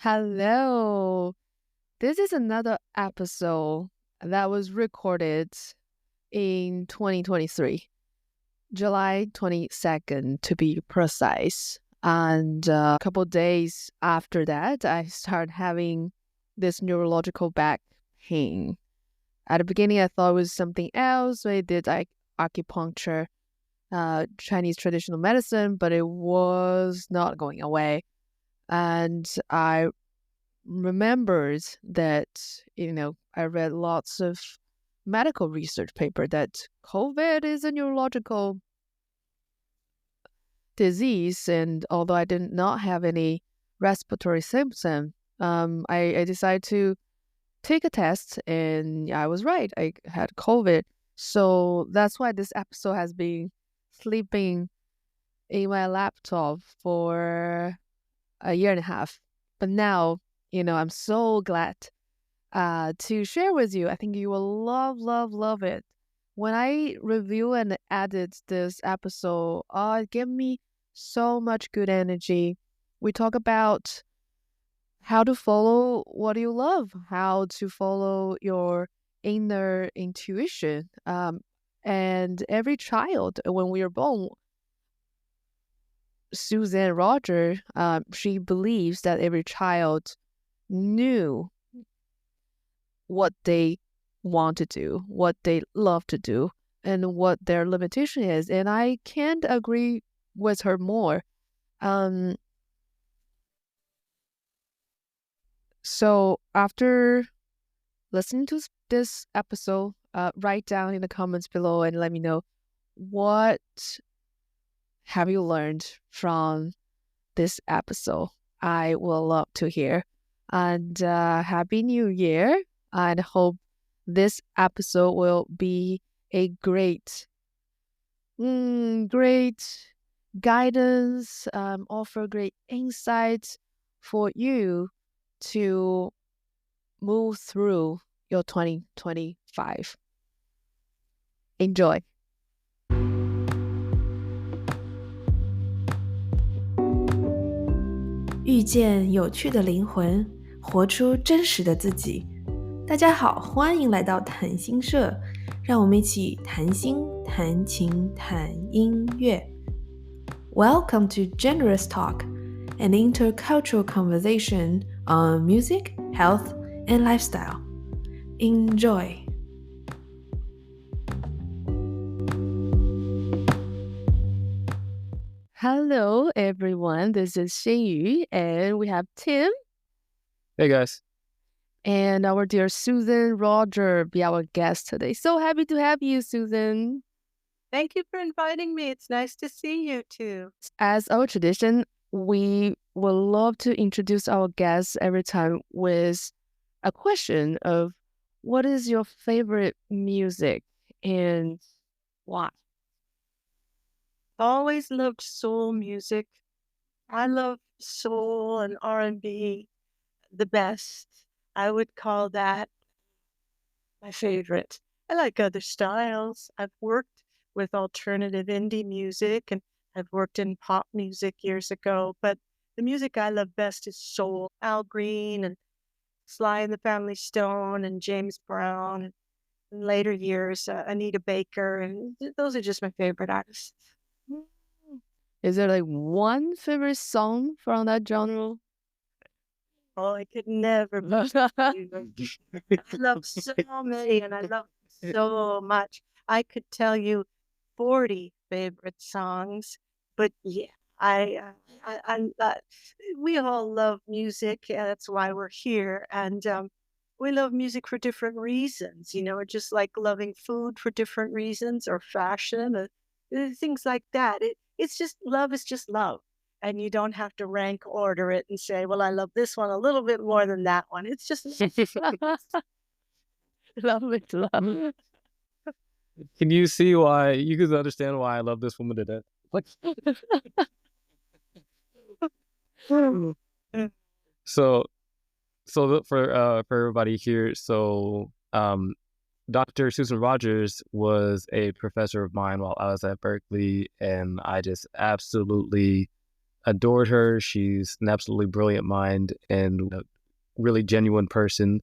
Hello. This is another episode that was recorded in 2023, July 22nd to be precise. And a couple days after that, I started having this neurological back pain. At the beginning, I thought it was something else. So I did acupuncture, Chinese traditional medicine, but it was not going away. And I remembered that, I read lots of medical research paper that COVID is a neurological disease. And although I did not have any respiratory symptom, I decided to take a test and I was right. I had COVID. So that's why this episode has been sleeping in my laptop for a year and a half. But now, I'm so glad to share with you. I think you will love it. When I review and edit this episode, it gave me so much good energy. We talk about how to follow what you love, how to follow your inner intuition. And every child, when we are born, Susan Roger, she believes that every child knew what they want to do, what they love to do, and what their limitation is. And I can't agree with her more. So after listening to this episode, write down in the comments below and let me know what have you learned from this episode. I will love to hear. And Happy New Year. And hope this episode will be a great guidance, offer great insights for you to move through your 2025. Enjoy. 遇见有趣的灵魂，活出真实的自己。大家好，欢迎来到谈心社，让我们一起谈心、谈情、谈音乐。Welcome to Generous Talk, an intercultural conversation on music, health, and lifestyle. Enjoy. Hello, everyone. This is Xinyu, and we have Tim. Hey, guys. And our dear Susan Roger be our guest today. So happy to have you, Susan. Thank you for inviting me. It's nice to see you too. As our tradition, we would love to introduce our guests every time with a question of what is your favorite music and why? Always loved soul music. I love soul and R&B the best. I would call that my favorite. I like other styles. I've worked with alternative indie music and I've worked in pop music years ago, but the music I love best is soul. Al Green and Sly and the Family Stone and James Brown, and in later years, Anita Baker, and those are just my favorite artists. Is there like one favorite song from that genre? Oh, I could never. I love so many, and I love so much. I could tell you 40 favorite songs, but yeah, we all love music. That's why we're here, and we love music for different reasons. Just like loving food for different reasons, or fashion, things like that. It's just love is just love. And you don't have to rank order it and say, well, I love this one a little bit more than that one. It's just love it, love. Can you see why you can understand why I love this woman to death? Like, so for everybody here, Dr. Susan Rogers was a professor of mine while I was at Berklee, and I just absolutely adored her. She's an absolutely brilliant mind and a really genuine person.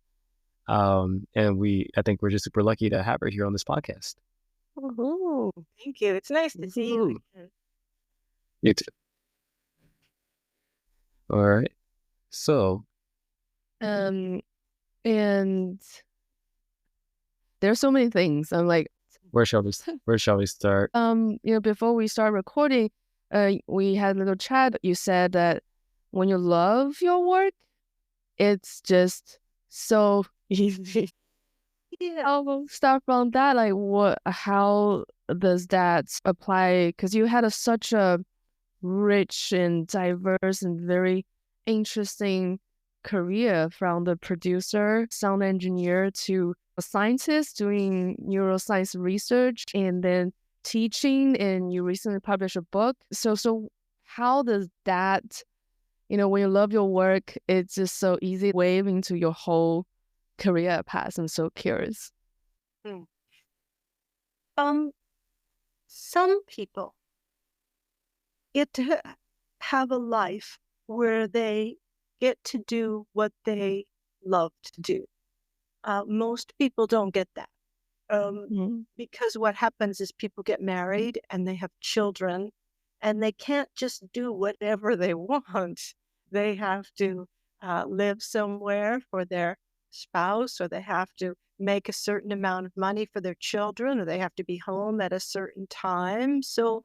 And I think we're just super lucky to have her here on this podcast. Woohoo. Thank you. It's nice to see you again. You too. All right. So, and there's so many things. I'm like, where shall we start? Before we start recording, we had a little chat. You said that when you love your work, it's just so easy. Yeah, I'll start from that. Like, how does that apply? Because you had such a rich and diverse and very interesting career, from the producer, sound engineer, to a scientist doing neuroscience research, and then teaching, and you recently published a book. So how does that, when you love your work, it's just so easy to wave into your whole career path? I'm so curious. Some people get to have a life where they get to do what they love to do. Most people don't get that. Because what happens is people get married and they have children, and they can't just do whatever they want. They have to live somewhere for their spouse, or they have to make a certain amount of money for their children, or they have to be home at a certain time. So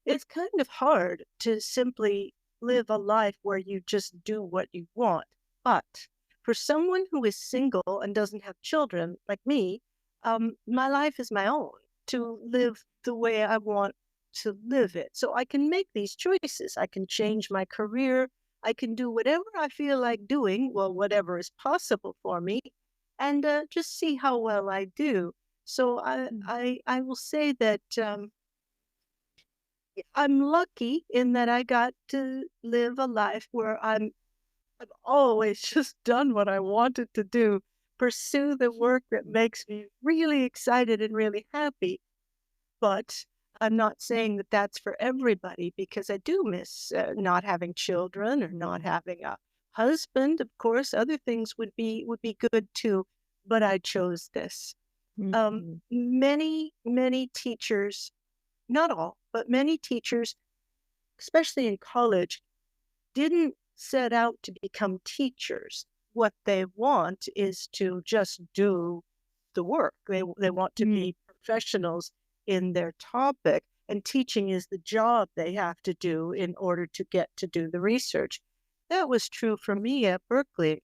it's kind of hard to simply live a life where you just do what you want. But for someone who is single and doesn't have children, like me, my life is my own, to live the way I want to live it. So I can make these choices. I can change my career. I can do whatever I feel like doing, well, whatever is possible for me, and just see how well I do. So I will say that I'm lucky in that I got to live a life where I've always just done what I wanted to do, pursue the work that makes me really excited and really happy. But I'm not saying that that's for everybody, because I do miss not having children or not having a husband. Of course, other things would be good too, but I chose this. Many teachers, not all, but many teachers, especially in college, didn't set out to become teachers. What they want is to just do the work. They want to be professionals in their topic, and teaching is the job they have to do in order to get to do the research. That was true for me at Berklee.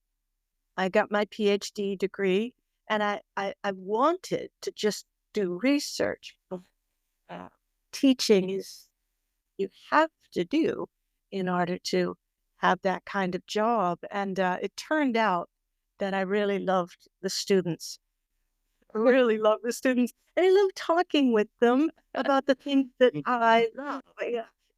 I got my PhD degree, and I wanted to just do research. Teaching is you have to do in order to have that kind of job. And it turned out that I really loved the students. And I love talking with them about the things that I love.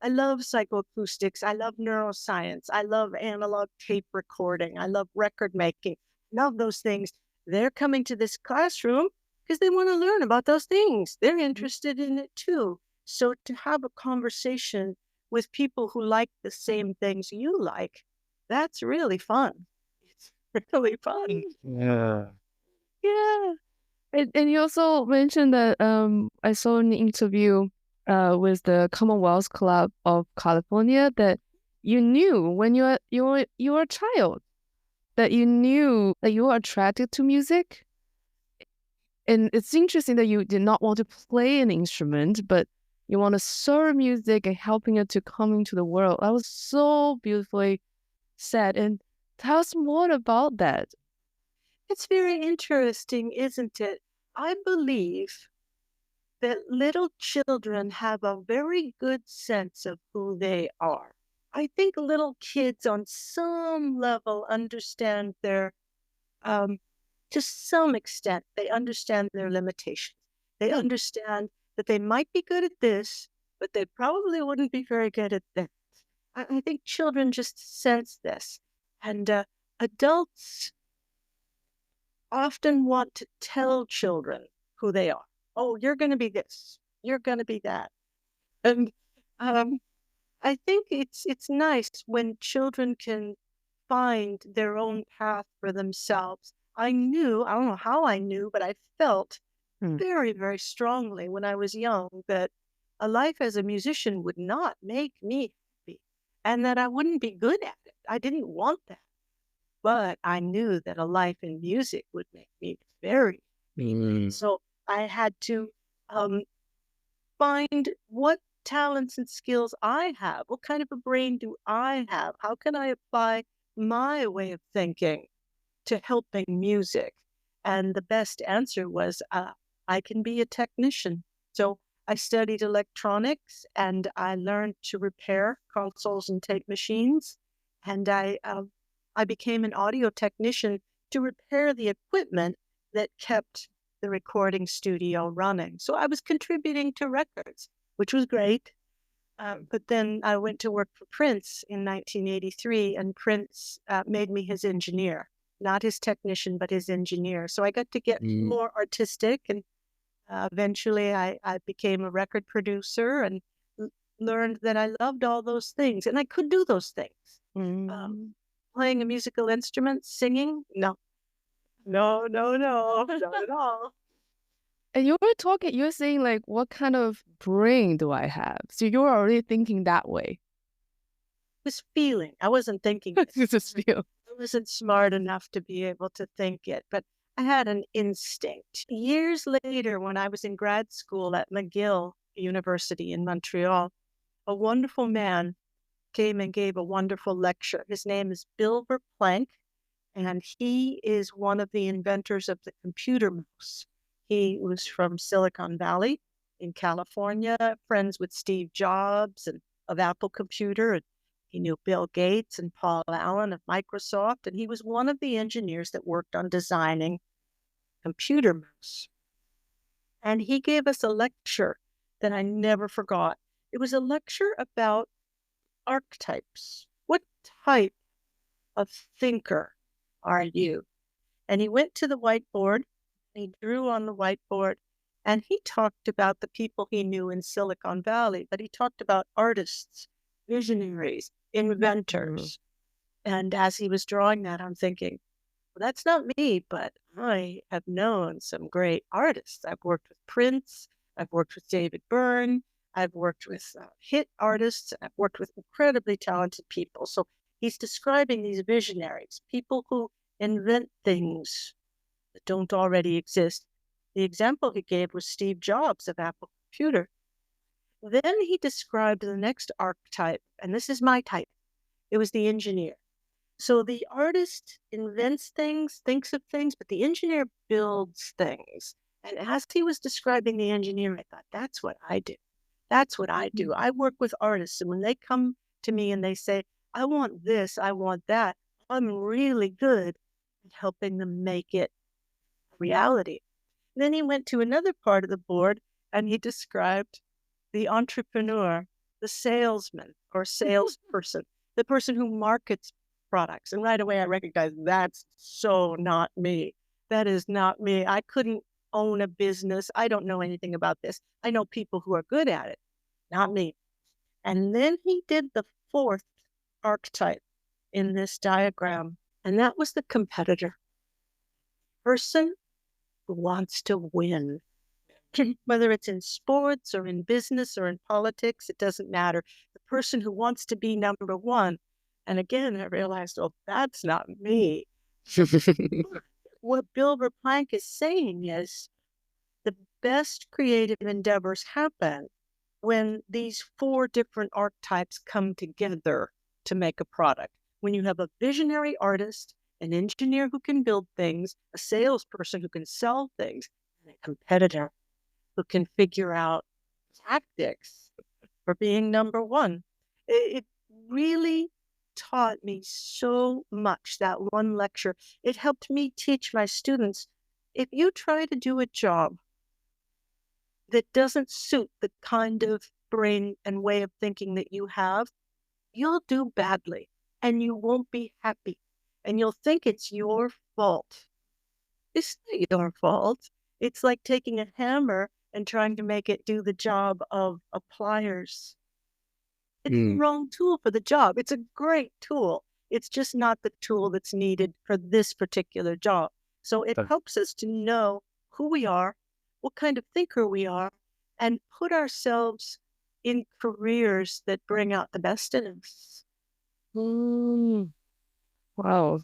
I love psychoacoustics. I love neuroscience. I love analog tape recording. I love record making. Love those things. They're coming to this classroom because they want to learn about those things. They're interested in it too. So to have a conversation with people who like the same things you like, that's really fun. It's really fun. Yeah. Yeah. And you also mentioned that I saw an interview with the Commonwealth Club of California that you knew when you were a child, that you knew that you were attracted to music. And it's interesting that you did not want to play an instrument, but you want to serve music and helping it to come into the world. That was so beautifully said. And tell us more about that. It's very interesting, isn't it? I believe that little children have a very good sense of who they are. I think little kids on some level understand their, to some extent, they understand their limitations. They understand that they might be good at this, but they probably wouldn't be very good at that. I think children just sense this. And adults often want to tell children who they are. Oh, you're going to be this. You're going to be that. And I think it's nice when children can find their own path for themselves. I don't know how I knew, but I felt very, very strongly when I was young that a life as a musician would not make me happy and that I wouldn't be good at it. I didn't want that. But I knew that a life in music would make me very happy. So I had to find what talents and skills I have. What kind of a brain do I have? How can I apply my way of thinking to helping music? And the best answer was I can be a technician. So I studied electronics and I learned to repair consoles and tape machines. And I became an audio technician to repair the equipment that kept the recording studio running. So I was contributing to records, which was great. But then I went to work for Prince in 1983, and Prince made me his engineer, not his technician, but his engineer. So I got to get more artistic, and eventually I became a record producer and learned that I loved all those things, and I could do those things. Playing a musical instrument, singing, no, not at all. And you were saying like, what kind of brain do I have? So you were already thinking that way. Was feeling. I wasn't thinking. Just feel. I wasn't smart enough to be able to think it, but I had an instinct. Years later, when I was in grad school at McGill University in Montreal, a wonderful man came and gave a wonderful lecture. His name is Bill Berklee, and he is one of the inventors of the computer mouse. He was from Silicon Valley in California, friends with Steve Jobs and of Apple Computer, and he knew Bill Gates and Paul Allen of Microsoft, and he was one of the engineers that worked on designing computer mouse. And he gave us a lecture that I never forgot. It was a lecture about archetypes. What type of thinker are you? And he went to the whiteboard, he drew on the whiteboard, and he talked about the people he knew in Silicon Valley, but he talked about artists, visionaries, inventors. And as he was drawing that, I'm thinking, well, that's not me, but I have known some great artists. I've worked with Prince, I've worked with David Byrne, I've worked with hit artists, I've worked with incredibly talented people. So he's describing these visionaries, people who invent things that don't already exist. The example he gave was Steve Jobs of Apple Computer. Then he described the next archetype, and this is my type. It was the engineer. So the artist invents things, thinks of things, but the engineer builds things. And as he was describing the engineer, I thought, that's what I do. That's what I do. I work with artists, and when they come to me and they say, I want this, I want that, I'm really good at helping them make it reality. Then he went to another part of the board and he described the entrepreneur, the salesman or salesperson, the person who markets products. And right away I recognized that's so not me. That is not me. I couldn't own a business. I don't know anything about this. I know people who are good at it, not me. And then he did the fourth archetype in this diagram, and that was the competitor. Person who wants to win. Whether it's in sports or in business or in politics, it doesn't matter. The person who wants to be number one. And again, I realized, oh, that's not me. What Bill Berklee is saying is the best creative endeavors happen when these four different archetypes come together to make a product. When you have a visionary artist, an engineer who can build things, a salesperson who can sell things, and a competitor who can figure out tactics for being number one. It really taught me so much, that one lecture. It helped me teach my students, if you try to do a job that doesn't suit the kind of brain and way of thinking that you have, you'll do badly and you won't be happy and you'll think it's your fault. It's not your fault. It's like taking a hammer and trying to make it do the job of a pliers. It's the wrong tool for the job. It's a great tool. It's just not the tool that's needed for this particular job. So it helps us to know who we are, what kind of thinker we are, and put ourselves in careers that bring out the best in us. Wow.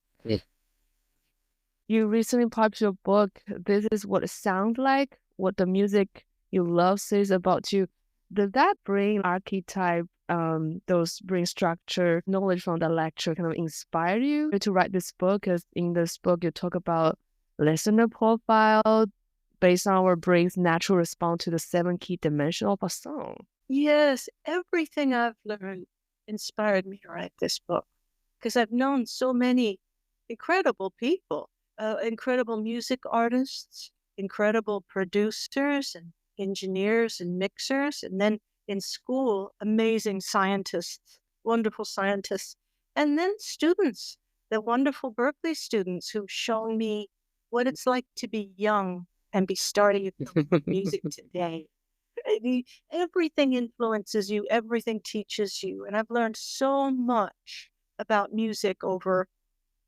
You recently published your book, This Is What It Sounds Like, What the Music You Love Says About You. Did that bring archetype, bring structure, knowledge from the lecture kind of inspire you to write this book? Because in this book, you talk about listener profile based on our brain's natural response to the 7 key dimensions of a song. Yes, everything I've learned inspired me to write this book because I've known so many incredible people, incredible music artists, incredible producers and engineers and mixers, and then in school, amazing scientists, wonderful scientists, and then students, the wonderful Berklee students who've shown me what it's like to be young and be starting music today. Everything influences you, everything teaches you, and I've learned so much about music over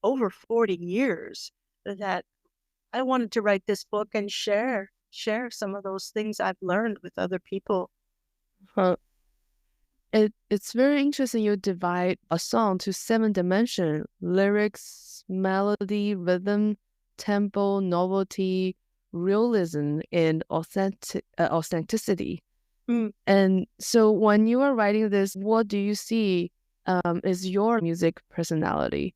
40 years that I wanted to write this book and share some of those things I've learned with other people. It's very interesting you divide a song to 7 dimensions: lyrics, melody, rhythm, tempo, novelty, realism, and authenticity. And so when you are writing this, what do you see is your music personality?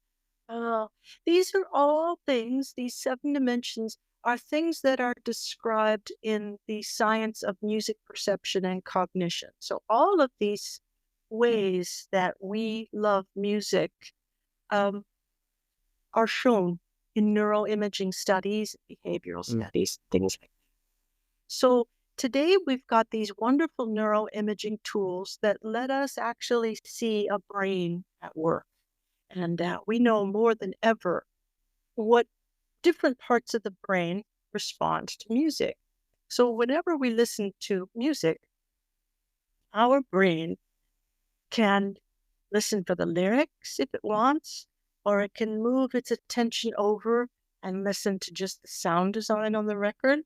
These are all things, these 7 dimensions are things that are described in the science of music perception and cognition. So all of these ways that we love music are shown in neuroimaging studies, behavioral studies, things like that. So today we've got these wonderful neuroimaging tools that let us actually see a brain at work. And we know more than ever what different parts of the brain respond to music. So whenever we listen to music, our brain can listen for the lyrics if it wants, or it can move its attention over and listen to just the sound design on the record.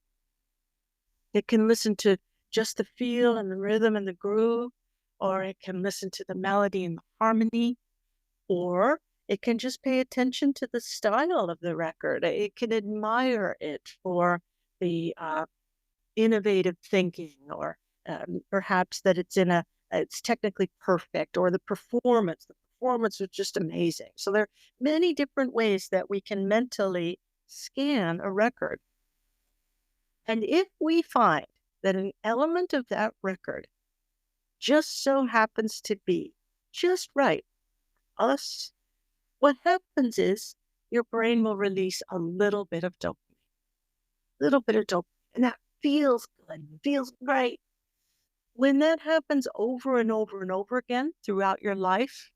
It can listen to just the feel and the rhythm and the groove, or it can listen to the melody and the harmony, or it can just pay attention to the style of the record. It can admire it for the innovative thinking, or perhaps that it's technically perfect, or the performance. The performance was just amazing. So there are many different ways that we can mentally scan a record. And if we find that an element of that record just so happens to be just right for us, what happens is your brain will release a little bit of dopamine, and that feels good, feels great. When that happens over and over and over again throughout your life,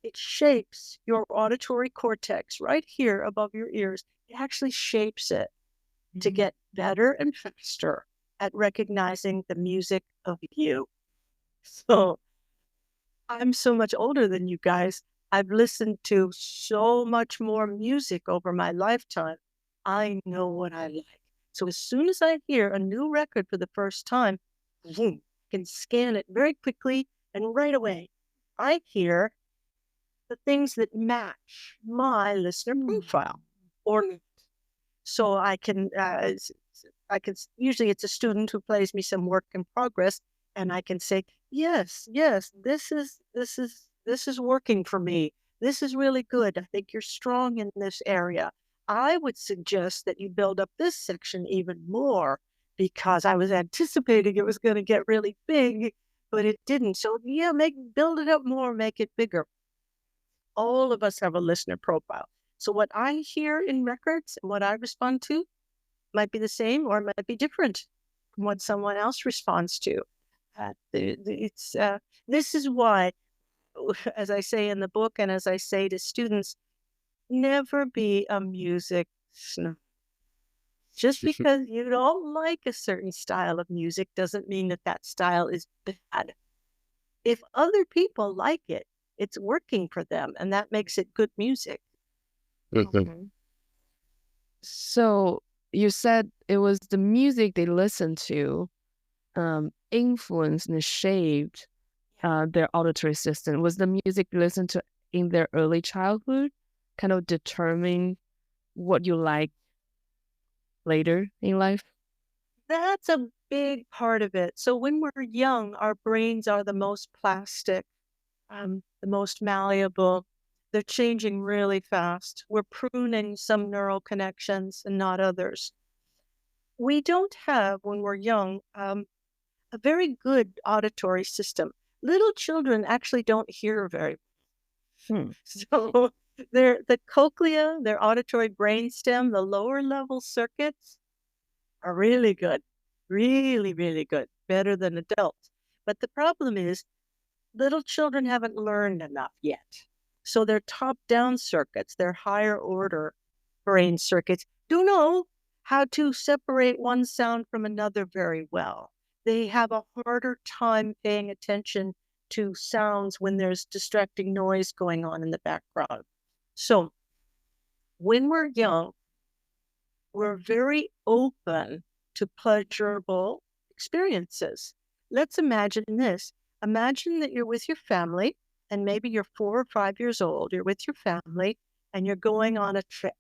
it shapes your auditory cortex right here above your ears. It actually shapes it to get better and faster at recognizing the music of you. So I'm so much older than you guys. I've listened to so much more music over my lifetime. I know what I like. So as soon as I hear a new record for the first time, I can scan it very quickly, and right away, I hear the things that match my listener profile or not. So I can usually it's a student who plays me some work in progress, and I can say, yes, this is working for me. This is really good. I think you're strong in this area. I would suggest that you build up this section even more, because I was anticipating it was going to get really big, but it didn't. So yeah, build it up more, make it bigger. All of us have a listener profile. So what I hear in records and what I respond to might be the same or might be different from what someone else responds to. This is why, as I say in the book and as I say to students, never be a music snob. Just because you don't like a certain style of music doesn't mean that style is bad. if other people like it, it's working for them, and that makes it good music. Okay. So you said it was the music they listened to influenced and shaped their auditory system. Was the music they listened to in their early childhood kind of determine what you like later in life? That's a big part of it. So when we're young, our brains are the most plastic, the most malleable. They're changing really fast. We're pruning some neural connections and not others. We don't have, when we're young, a very good auditory system. Little children actually don't hear very Hmm. so the cochlea, their auditory brainstem, the lower level circuits are really good, really, really good, better than adults. But the problem is little children haven't learned enough yet. So their top-down circuits, their higher order brain circuits, don't know how to separate one sound from another very well. They have a harder time paying attention to sounds when there's distracting noise going on in the background. So when we're young, we're very open to pleasurable experiences. Let's imagine this. Imagine that you're with your family, and maybe you're 4 or 5 years old. You're with your family, and you're going on a trip,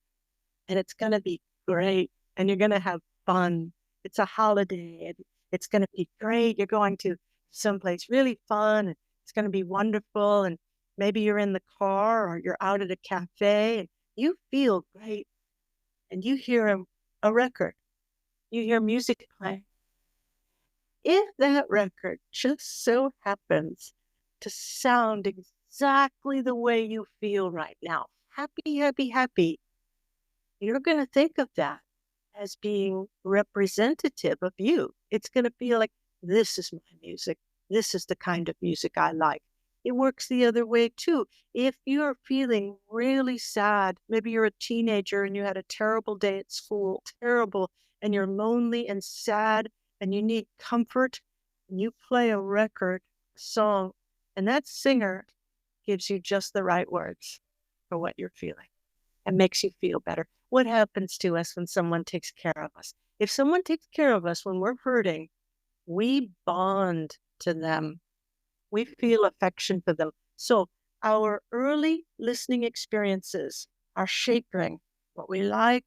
and it's going to be great, and you're going to have fun. It's a holiday, and it's going to be great. You're going to someplace really fun, and it's going to be wonderful, and maybe you're in the car or you're out at a cafe, and you feel great, and you hear a record. You hear music playing. If that record just so happens to sound exactly the way you feel right now, happy, happy, happy, you're going to think of that as being representative of you. It's going to feel like, this is my music. This is the kind of music I like. It works the other way too. If you're feeling really sad, maybe you're a teenager and you had a terrible day at school, terrible, and you're lonely and sad and you need comfort, and you play a record, song, and that singer gives you just the right words for what you're feeling and makes you feel better. What happens to us when someone takes care of us? If someone takes care of us when we're hurting, we bond to them. We feel affection for them. So our early listening experiences are shaping what we like,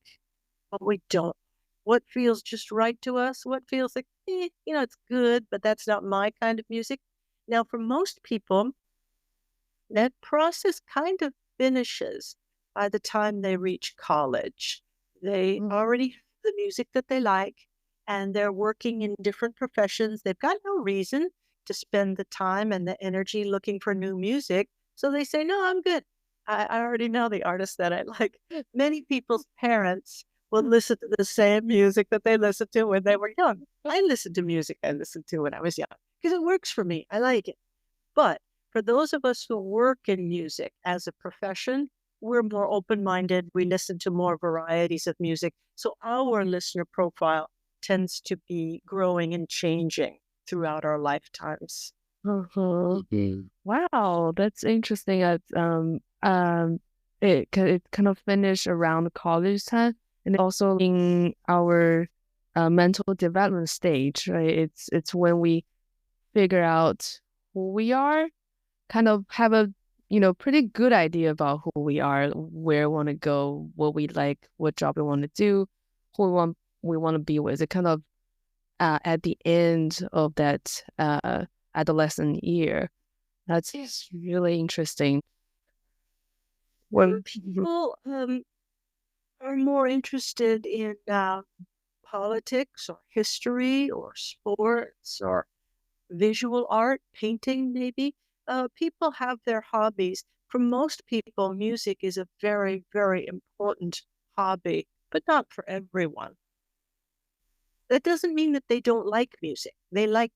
what we don't, what feels just right to us, what feels like, it's good, but that's not my kind of music. Now, for most people, that process kind of finishes by the time they reach college. They already have the music that they like, and they're working in different professions. They've got no reason to spend the time and the energy looking for new music. So they say, no, I'm good. I already know the artist that I like. Many people's parents will listen to the same music that they listened to when they were young. I listened to music I listened to when I was young because it works for me. I like it. But for those of us who work in music as a profession, we're more open-minded. We listen to more varieties of music. So our listener profile tends to be growing and changing throughout our lifetimes. Wow, that's interesting. It kind of finished around college time, and also in our mental development stage, right? It's when we figure out who we are, kind of have a pretty good idea about who we are, where we want to go, what we like, what job we want to do, who we want to be with. It kind of at the end of that adolescent year. That's really interesting. When people are more interested in politics or history or sports or visual art, painting maybe, people have their hobbies. For most people, music is a very, very important hobby, but not for everyone. That doesn't mean that they don't like music. They like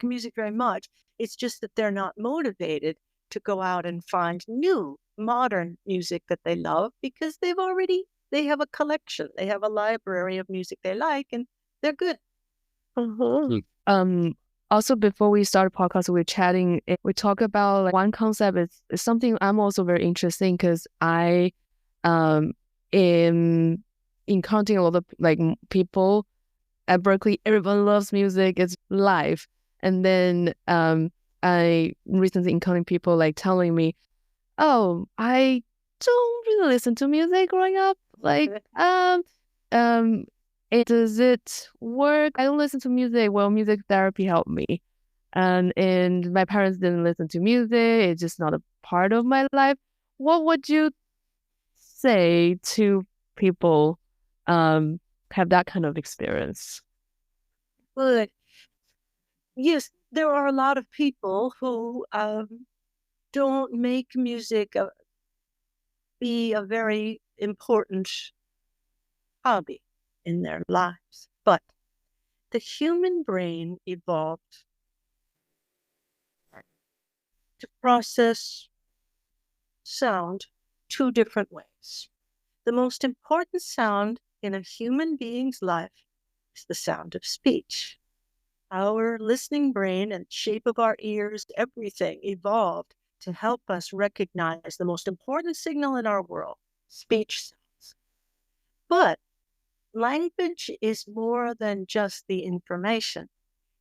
music very much. It's just that they're not motivated to go out and find new modern music that they love because they have a collection. They have a library of music they like and they're good. Also, before we start the podcast, we're chatting. We talk about like, one concept is something I'm also very interested in because I am encountering a lot of like people at Berklee. Everyone loves music. It's live. And then I recently encountered people like telling me, "Oh, I don't really listen to music growing up. Like, does it work? I don't listen to music. Well, music therapy helped me. And my parents didn't listen to music. It's just not a part of my life." What would you say to people have that kind of experience? Well, yes, there are a lot of people who don't make music be a very important hobby in their lives. But the human brain evolved to process sound two different ways. The most important sound in a human being's life is the sound of speech. Our listening brain and shape of our ears, everything evolved to help us recognize the most important signal in our world, speech sounds. But language is more than just the information.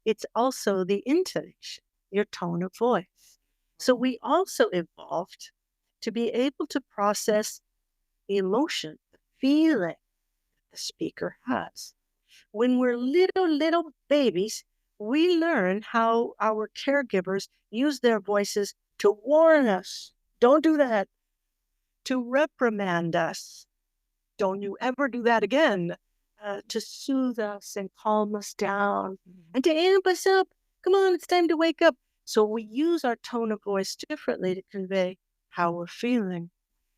It's also the intonation, your tone of voice. So we also evolved to be able to process the emotion, the feeling the speaker has. When we're little babies, we learn how our caregivers use their voices to warn us, don't do that, to reprimand us, don't you ever do that again, to soothe us and calm us down, and to amp us up. Come on, it's time to wake up. So we use our tone of voice differently to convey how we're feeling.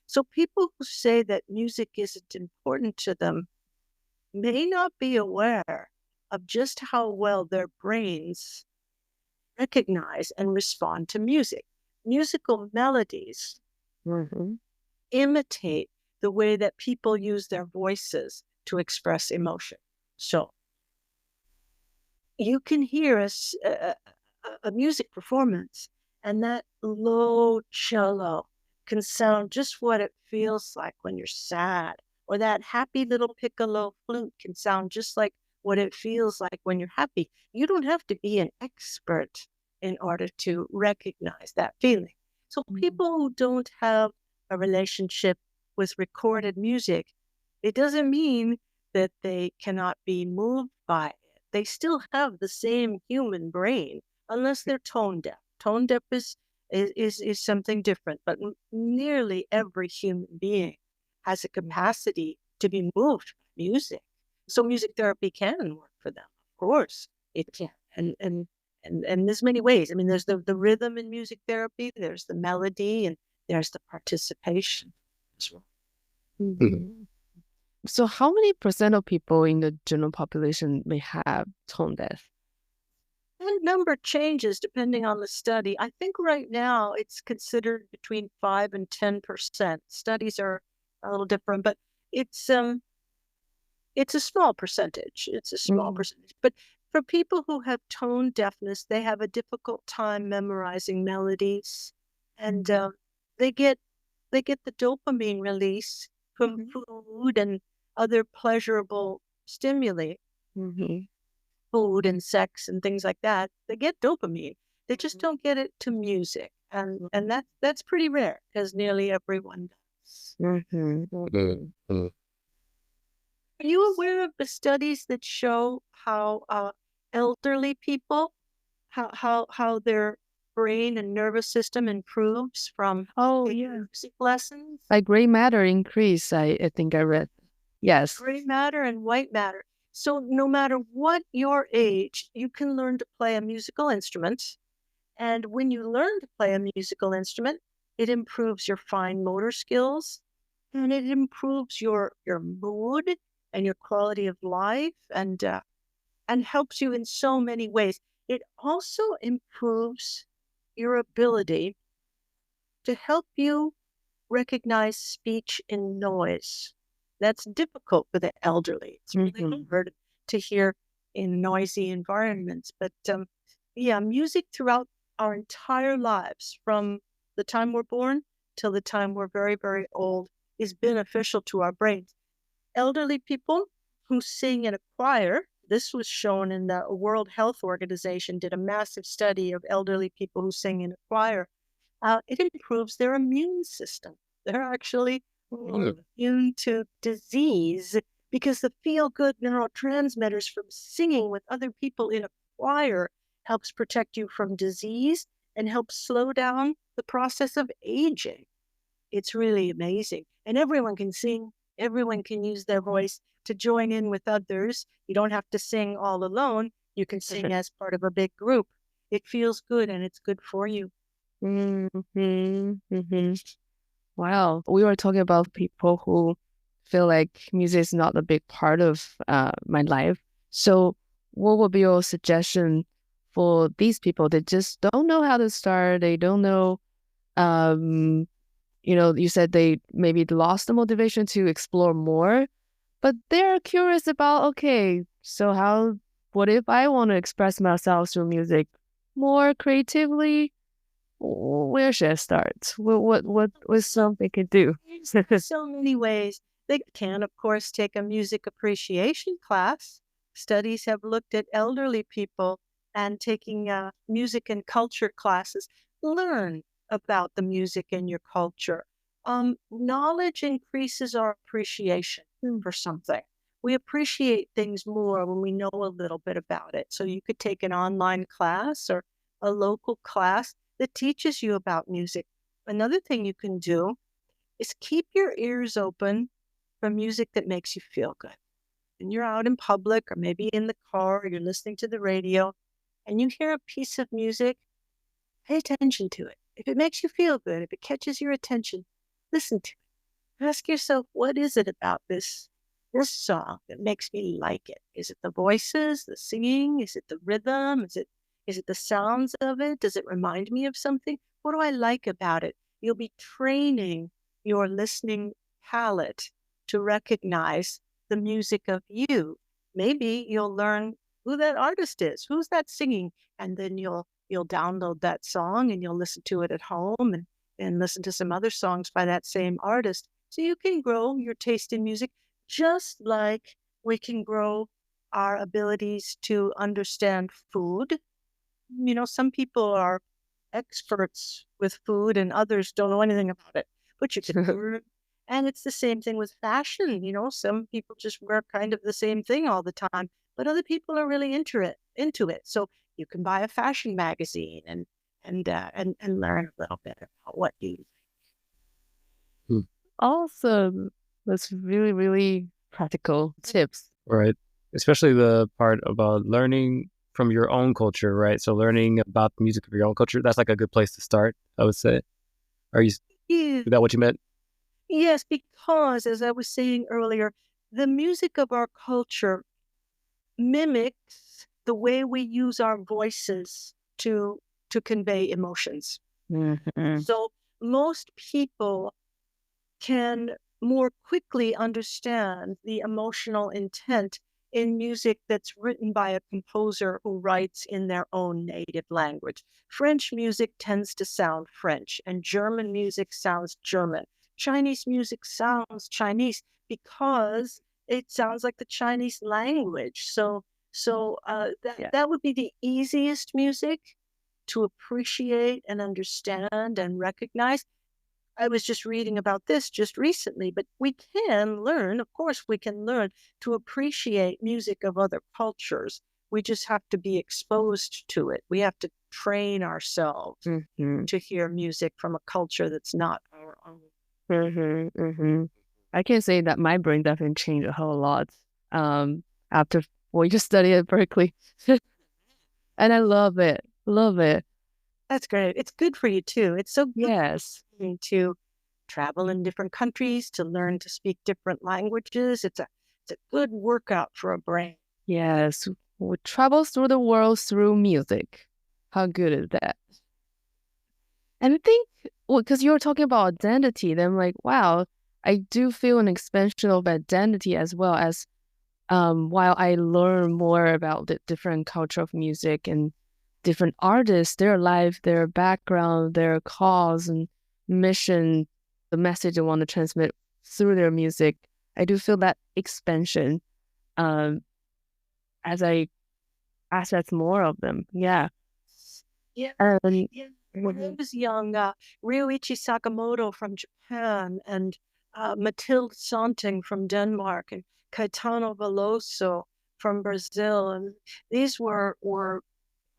So people who say that music isn't important to them may not be aware of just how well their brains recognize and respond to music. Musical melodies imitate the way that people use their voices to express emotion. So you can hear a music performance, and that low cello can sound just what it feels like when you're sad, or that happy little piccolo flute can sound just like what it feels like when you're happy. You don't have to be an expert in order to recognize that feeling. So people who don't have a relationship with recorded music, it doesn't mean that they cannot be moved by it. They still have the same human brain, unless they're tone deaf. Tone deaf is something different, but nearly every human being has a capacity to be moved by music. So music therapy can work for them. Of course it can. And there's many ways. I mean, there's the rhythm in music therapy, there's the melody, and there's the participation as well. So how many % of people in the general population may have tone deaf? That number changes depending on the study. I think right now it's considered between 5 and 10%. Studies are a little different, but it's a small percentage. It's a small percentage. But for people who have tone deafness, they have a difficult time memorizing melodies, and they get the dopamine release from food and other pleasurable stimuli. Food and sex and things like that. They get dopamine. They just don't get it to music, and that's pretty rare because nearly everyone does. Are you aware of the studies that show how elderly people, how their brain and nervous system improves from music lessons? Like gray matter increase, I think I read. Yes. Gray matter and white matter. So no matter what your age, you can learn to play a musical instrument. And when you learn to play a musical instrument, it improves your fine motor skills, and it improves your mood and your quality of life, and helps you in so many ways. It also improves your ability to help you recognize speech in noise. That's difficult for the elderly. It's really hard to hear in noisy environments. But music throughout our entire lives, from the time we're born till the time we're very, very old, is beneficial to our brains. Elderly people who sing in a choir, this was shown in the World Health Organization, did a massive study of elderly people who sing in a choir. It improves their immune system. They're actually immune to disease because the feel-good neurotransmitters from singing with other people in a choir helps protect you from disease and helps slow down the process of aging. It's really amazing. And everyone can sing. Everyone can use their voice to join in with others. You don't have to sing all alone. You can sing as part of a big group. It feels good and it's good for you. Wow. We were talking about people who feel like music is not a big part of my life. So what would be your suggestion for these people that just don't know how to start? They don't know, you said they maybe lost the motivation to explore more, but they're curious about, okay, so what if I want to express myself through music more creatively? Where should I start? What's something they could do? So many ways. They can, of course, take a music appreciation class. Studies have looked at elderly people and taking music and culture classes. Learn about the music in your culture. Knowledge increases our appreciation for something. We appreciate things more when we know a little bit about it. So you could take an online class or a local class that teaches you about music. Another thing you can do is keep your ears open for music that makes you feel good. And you're out in public or maybe in the car, or you're listening to the radio, and you hear a piece of music, pay attention to it. If it makes you feel good, if it catches your attention, listen to it. Ask yourself, what is it about this song that makes me like it? Is it the voices, the singing? Is it the rhythm? Is it the sounds of it? Does it remind me of something? What do I like about it? You'll be training your listening palette to recognize the music of you. Maybe you'll learn who that artist is, who's that singing, and then you'll download that song and you'll listen to it at home and listen to some other songs by that same artist. So you can grow your taste in music just like we can grow our abilities to understand food. Some people are experts with food and others don't know anything about it, but you can learn. And it's the same thing with fashion. Some people just wear kind of the same thing all the time, but other people are really into it. So you can buy a fashion magazine and learn a little bit about what you like. Awesome. That's really, really practical tips. Right. Especially the part about learning from your own culture, right? So learning about the music of your own culture, that's like a good place to start, I would say. Is that what you meant? Yes, because as I was saying earlier, the music of our culture mimics the way we use our voices to convey emotions. So most people can more quickly understand the emotional intent in music that's written by a composer who writes in their own native language. French music tends to sound French, and German music sounds German. Chinese music sounds Chinese because it sounds like the Chinese language. So that would be the easiest music to appreciate and understand and recognize. I was just reading about this just recently, but we can learn to appreciate music of other cultures. We just have to be exposed to it. We have to train ourselves to hear music from a culture that's not our own. I can say that my brain definitely changed a whole lot after what you studied at Berklee. And I love it. Love it. That's great. It's good for you too. It's so good. Yes. To travel in different countries, to learn to speak different languages. It's a good workout for a brain. Yes. We travel through the world through music. How good is that? And I think, because you were talking about identity, then I'm like, wow, I do feel an expansion of identity as well as while I learn more about the different culture of music and different artists, their life, their background, their cause and mission, the message they want to transmit through their music. I do feel that expansion as I access more of them. Yeah. Yeah. When I was young, Ryuichi Sakamoto from Japan and Mathilde Sonting from Denmark and Caetano Veloso from Brazil, and these were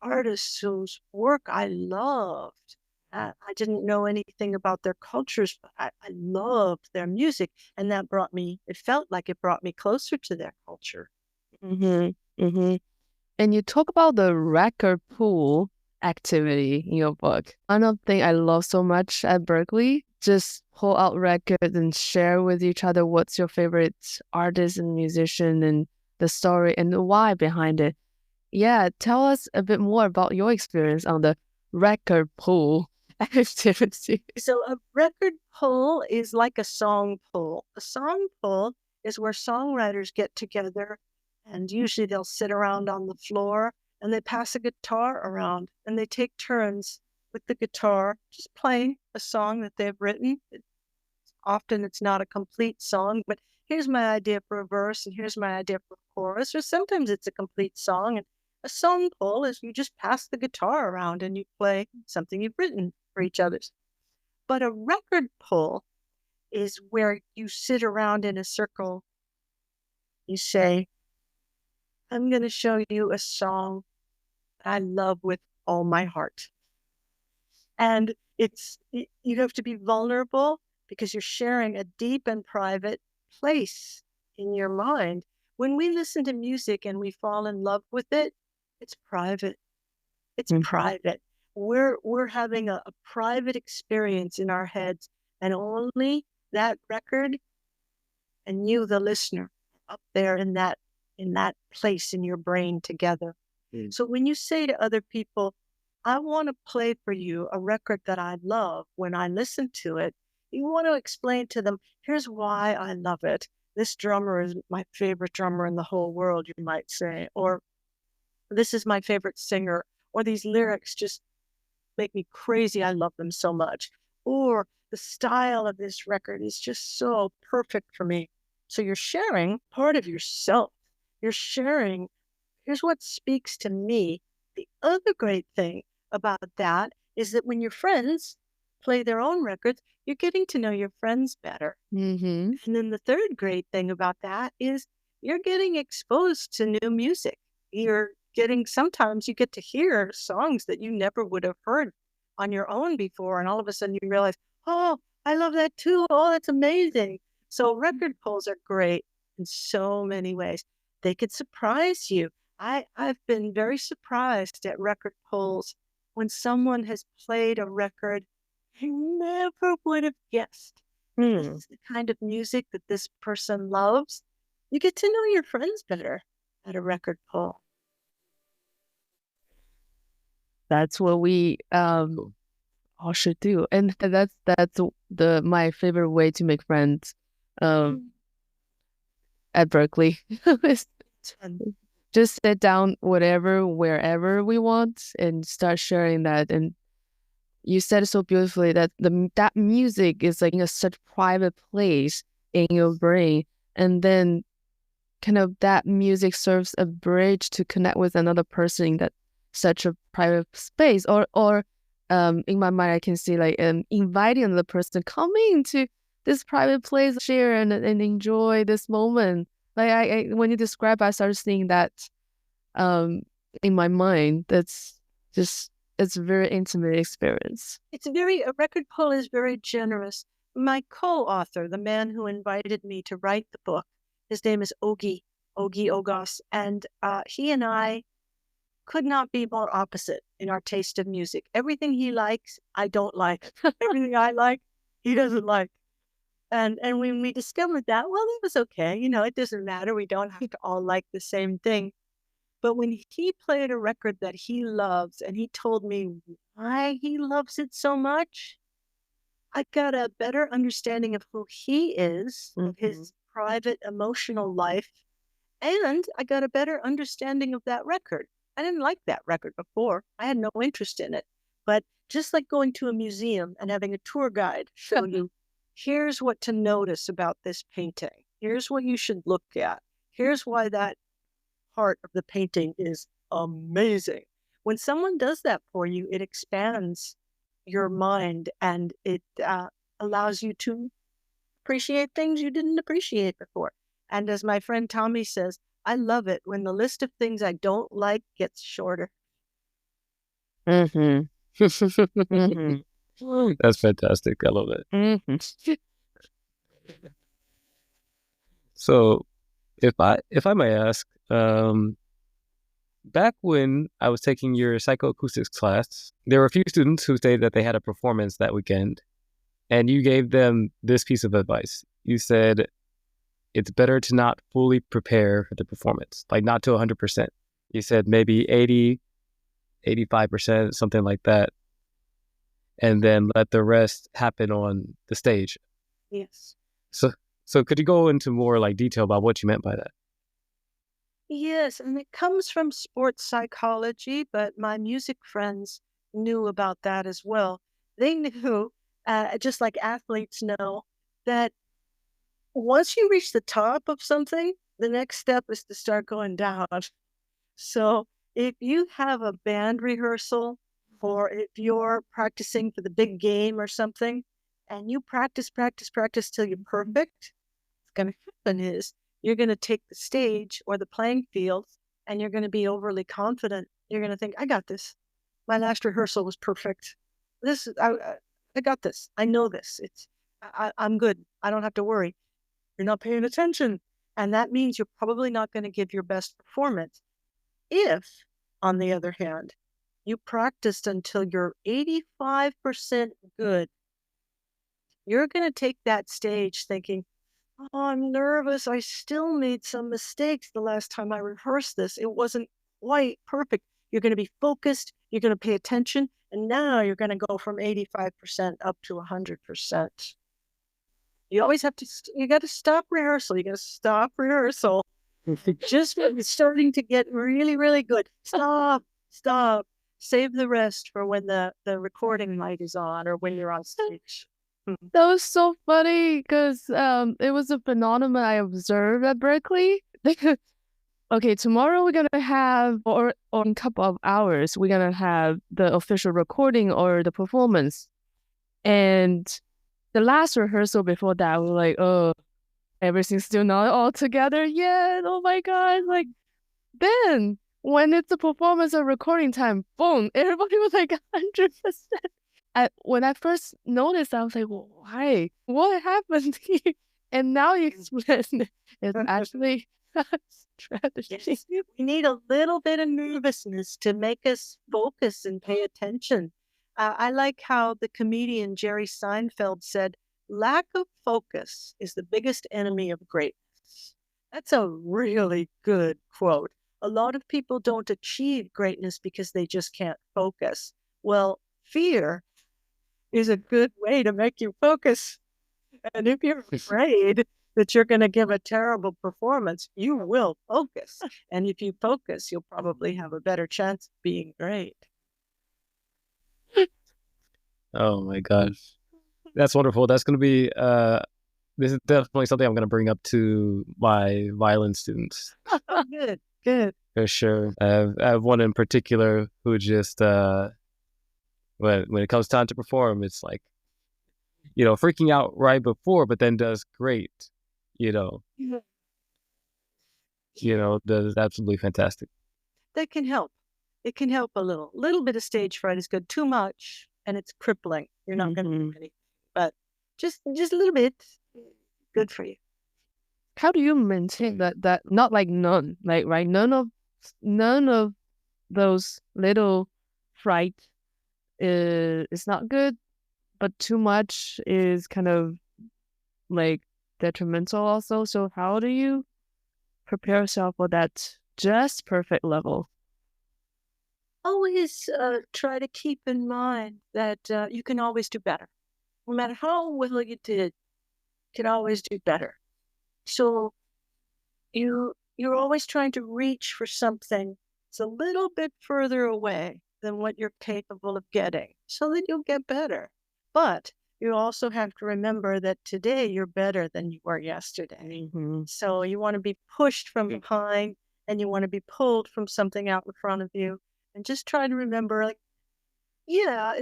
artists whose work I loved. I didn't know anything about their cultures, but I loved their music, and it felt like it brought me closer to their culture. And you talk about the record pool activity in your book. One thing I love so much at Berklee, just pull out records and share with each other what's your favorite artist and musician and the story and the why behind it. Yeah, tell us a bit more about your experience on the record pool activity. So a record pull is like a song pull. A song pull is where songwriters get together, and usually they'll sit around on the floor and they pass a guitar around and they take turns with the guitar, just playing a song that they've written. Often it's not a complete song, but here's my idea for a verse and here's my idea for a chorus, or sometimes it's a complete song. And a song pull is you just pass the guitar around and you play something you've written for each other. But a record pull is where you sit around in a circle. You say, I'm going to show you a song I love with all my heart. And you have to be vulnerable because you're sharing a deep and private place in your mind. When we listen to music and we fall in love with it, it's private. It's private. We're having a private experience in our heads, and only that record and you, the listener, up there in that place in your brain together. So when you say to other people, I want to play for you a record that I love, when I listen to it, you want to explain to them, here's why I love it. This drummer is my favorite drummer in the whole world, you might say, or this is my favorite singer, or these lyrics just make me crazy. I love them so much. Or the style of this record is just so perfect for me. So you're sharing part of yourself. You're sharing, here's what speaks to me. The other great thing about that is that when your friends play their own records, you're getting to know your friends better. And then the third great thing about that is you're getting exposed to new music. Sometimes you get to hear songs that you never would have heard on your own before. And all of a sudden you realize, oh, I love that too. Oh, that's amazing. So record pulls are great in so many ways. They could surprise you. I've been very surprised at record pulls when someone has played a record I never would have guessed. This is the kind of music that this person loves. You get to know your friends better at a record pull. That's what we all should do, and that's my favorite way to make friends at Berklee. Just sit down wherever we want and start sharing that. And you said it so beautifully that that music is like in a such private place in your brain, and then kind of that music serves a bridge to connect with another person in that such a private space. Or in my mind I can see like inviting another person to come into this private place, share and enjoy this moment. Like I when you describe, I started seeing that in my mind. That's just, it's a very intimate experience. A record pull is very generous. My co-author, the man who invited me to write the book, his name is Ogi Ogos, and he and I could not be more opposite in our taste of music. Everything he likes, I don't like. Everything I like, he doesn't like. And when we discovered that, well, it was okay. It doesn't matter. We don't have to all like the same thing. But when he played a record that he loves and he told me why he loves it so much, I got a better understanding of who he is, of his private emotional life, and I got a better understanding of that record. I didn't like that record before. I had no interest in it. But just like going to a museum and having a tour guide show you, here's what to notice about this painting. Here's what you should look at. Here's why that part of the painting is amazing. When someone does that for you, it expands your mind and it allows you to appreciate things you didn't appreciate before. And as my friend Tommy says, I love it when the list of things I don't like gets shorter. Mm-hmm. Mm-hmm. That's fantastic. I love it. Mm-hmm. So if I may ask, back when I was taking your psychoacoustics class, there were a few students who stated that they had a performance that weekend, and you gave them this piece of advice. You said, it's better to not fully prepare for the performance, like not to 100%. You said maybe 80, 85%, something like that, and then let the rest happen on the stage. Yes. So could you go into more like detail about what you meant by that? Yes, and it comes from sports psychology, but my music friends knew about that as well. They knew, just like athletes know, that once you reach the top of something, the next step is to start going down. So if you have a band rehearsal, or if you're practicing for the big game or something, and you practice till you're perfect, what's going to happen is you're going to take the stage or the playing field and you're going to be overly confident. You're going to think, I got this. My last rehearsal was perfect. I got this. I know this. I'm good. I don't have to worry. You're not paying attention. And that means you're probably not going to give your best performance. If, on the other hand, you practiced until you're 85% good, you're going to take that stage thinking, oh, I'm nervous. I still made some mistakes the last time I rehearsed this. It wasn't quite perfect. You're going to be focused. You're going to pay attention. And now you're going to go from 85% up to 100%. You always have to, you got to stop rehearsal. You got to stop rehearsal. Just when it's starting to get really, really good. Stop. Save the rest for when the recording mic is on or when you're on stage. That was so funny because it was a phenomenon I observed at Berklee. Okay, tomorrow we're gonna have, or in a couple of hours, we're gonna have the official recording or the performance. And the last rehearsal before that, we were like, oh, everything's still not all together yet. Oh my God. Like, then when it's a performance or recording time, boom, everybody was like 100%. When I first noticed, I was like, well, why? What happened here? And now you explain it's actually strategy. Yes, we need a little bit of nervousness to make us focus and pay attention. I like how the comedian Jerry Seinfeld said, lack of focus is the biggest enemy of greatness. That's a really good quote. A lot of people don't achieve greatness because they just can't focus. Well, fear is a good way to make you focus. And if you're afraid that you're going to give a terrible performance, you will focus. And if you focus, you'll probably have a better chance of being great. Oh my gosh. That's wonderful. That's going to be, this is definitely something I'm going to bring up to my violin students. Oh, good. For sure. I have one in particular who just, when it comes time to perform, it's like, freaking out right before, but then does great, does absolutely fantastic. That can help. It can help a little. A little bit of stage fright is good. Too much, and it's crippling. You're not going to do anything. But just a little bit, good for you. How do you maintain that not like none, like, right? None of those little fright is not good, but too much is kind of like detrimental also. So how do you prepare yourself for that just perfect level? Always try to keep in mind that you can always do better. No matter how well you did, you can always do better. So you're always trying to reach for something it's a little bit further away than what you're capable of getting so that you'll get better. But you also have to remember that today you're better than you were yesterday. So you want to be pushed from behind and you want to be pulled from something out in front of you. And just try to remember, like, yeah,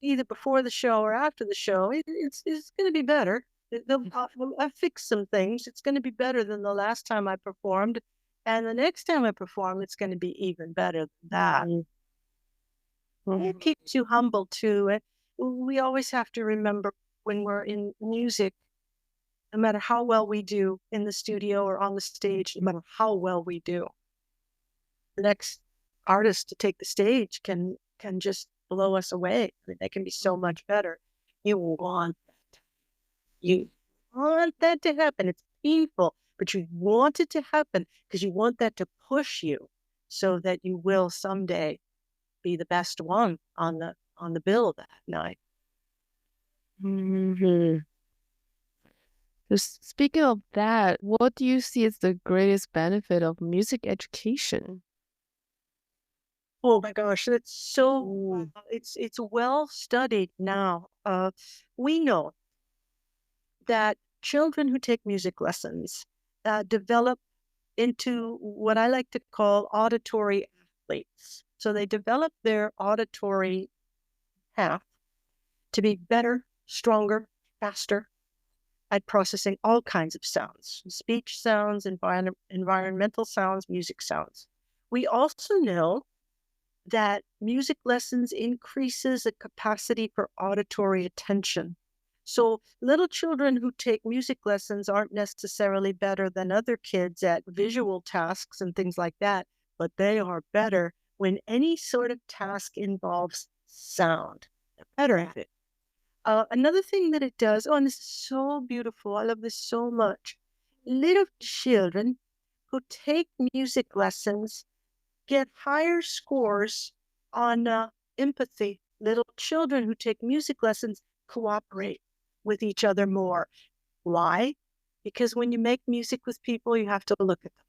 either before the show or after the show, it's going to be better. I fixed some things. It's going to be better than the last time I performed. And the next time I perform, it's going to be even better than that. It keeps you humble, too. And we always have to remember when we're in music, no matter how well we do in the studio or on the stage, no matter how well we do, the next artist to take the stage can just blow us away. I mean, they can be so much better. You want that. You want that to happen. It's painful, but you want it to happen because you want that to push you so that you will someday be the best one on the bill that night. So speaking of that, what do you see as the greatest benefit of music education? Oh my gosh, that's so it's well studied now. We know that children who take music lessons develop into what I like to call auditory athletes. So they develop their auditory half to be better, stronger, faster at processing all kinds of sounds, speech sounds, environmental sounds, music sounds. We also know that music lessons increases the capacity for auditory attention. So little children who take music lessons aren't necessarily better than other kids at visual tasks and things like that, but they are better when any sort of task involves sound. They're better at it. Another thing that it does, and this is so beautiful, I love this so much. Little children who take music lessons get higher scores on empathy. Little children who take music lessons cooperate with each other more. Why? Because when you make music with people, you have to look at them.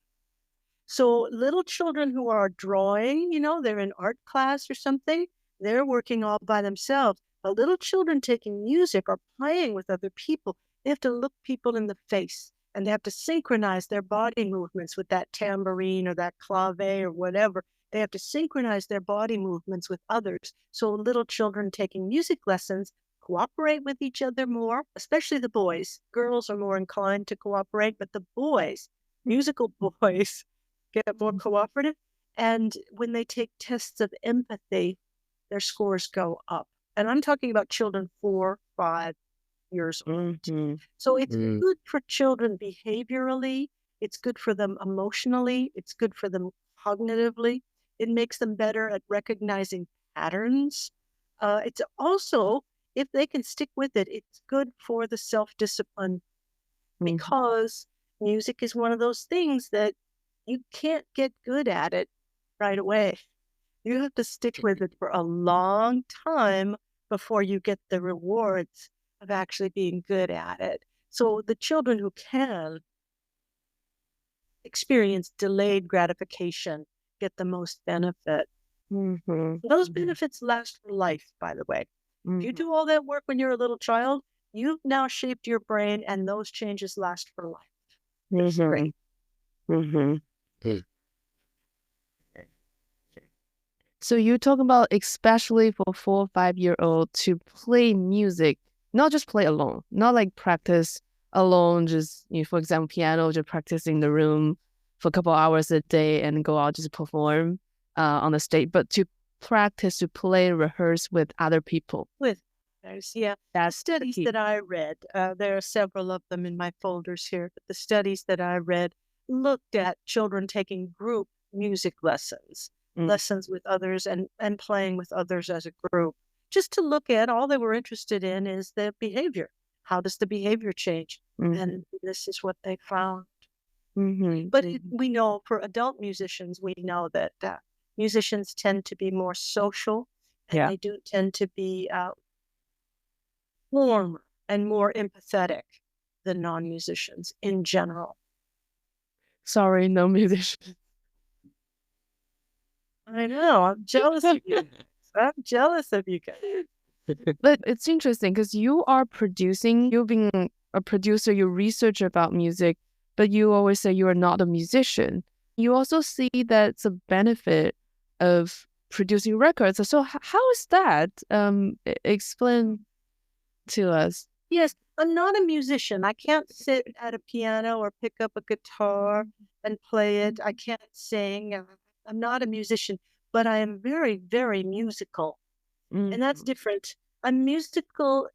So little children who are drawing, they're in art class or something, they're working all by themselves. But little children taking music or playing with other people, they have to look people in the face and they have to synchronize their body movements with that tambourine or that clave or whatever. They have to synchronize their body movements with others. So little children taking music lessons cooperate with each other more, especially the boys. Girls are more inclined to cooperate, but the boys, musical boys, get more cooperative. And when they take tests of empathy, their scores go up. And I'm talking about children 4, 5 years old. So it's good for children behaviorally. It's good for them emotionally. It's good for them cognitively. It makes them better at recognizing patterns. It's also, if they can stick with it, it's good for the self-discipline because music is one of those things that you can't get good at it right away. You have to stick with it for a long time before you get the rewards of actually being good at it. So the children who can experience delayed gratification get the most benefit. Those benefits last for life, by the way. If you do all that work when you're a little child, you've now shaped your brain and those changes last for life. So you talk about especially for 4 or 5-year-old to play music, not just play alone, not like practice alone, just, for example, piano, just practice in the room for a couple hours a day and go out just perform on the stage, but to practice, to play, rehearse with other people. With others, yeah. That's studies that I read. There are several of them in my folders here, but the studies that I read looked at children taking group music lessons with others and playing with others as a group. Just to look at, all they were interested in is the behavior. How does the behavior change? And this is what they found. But we know for adult musicians, we know that musicians tend to be more social and they do tend to be warmer and more empathetic than non-musicians in general. Sorry, no musicians. I know. I'm jealous of you. I'm jealous of you guys. But it's interesting because you are producing, you being a producer, you research about music, but you always say you are not a musician. You also see that it's a benefit of producing records. So how is that? Explain to us. Yes, I'm not a musician. I can't sit at a piano or pick up a guitar and play it. I can't sing. I'm not a musician, but I am very, very musical. And that's different. I'm musical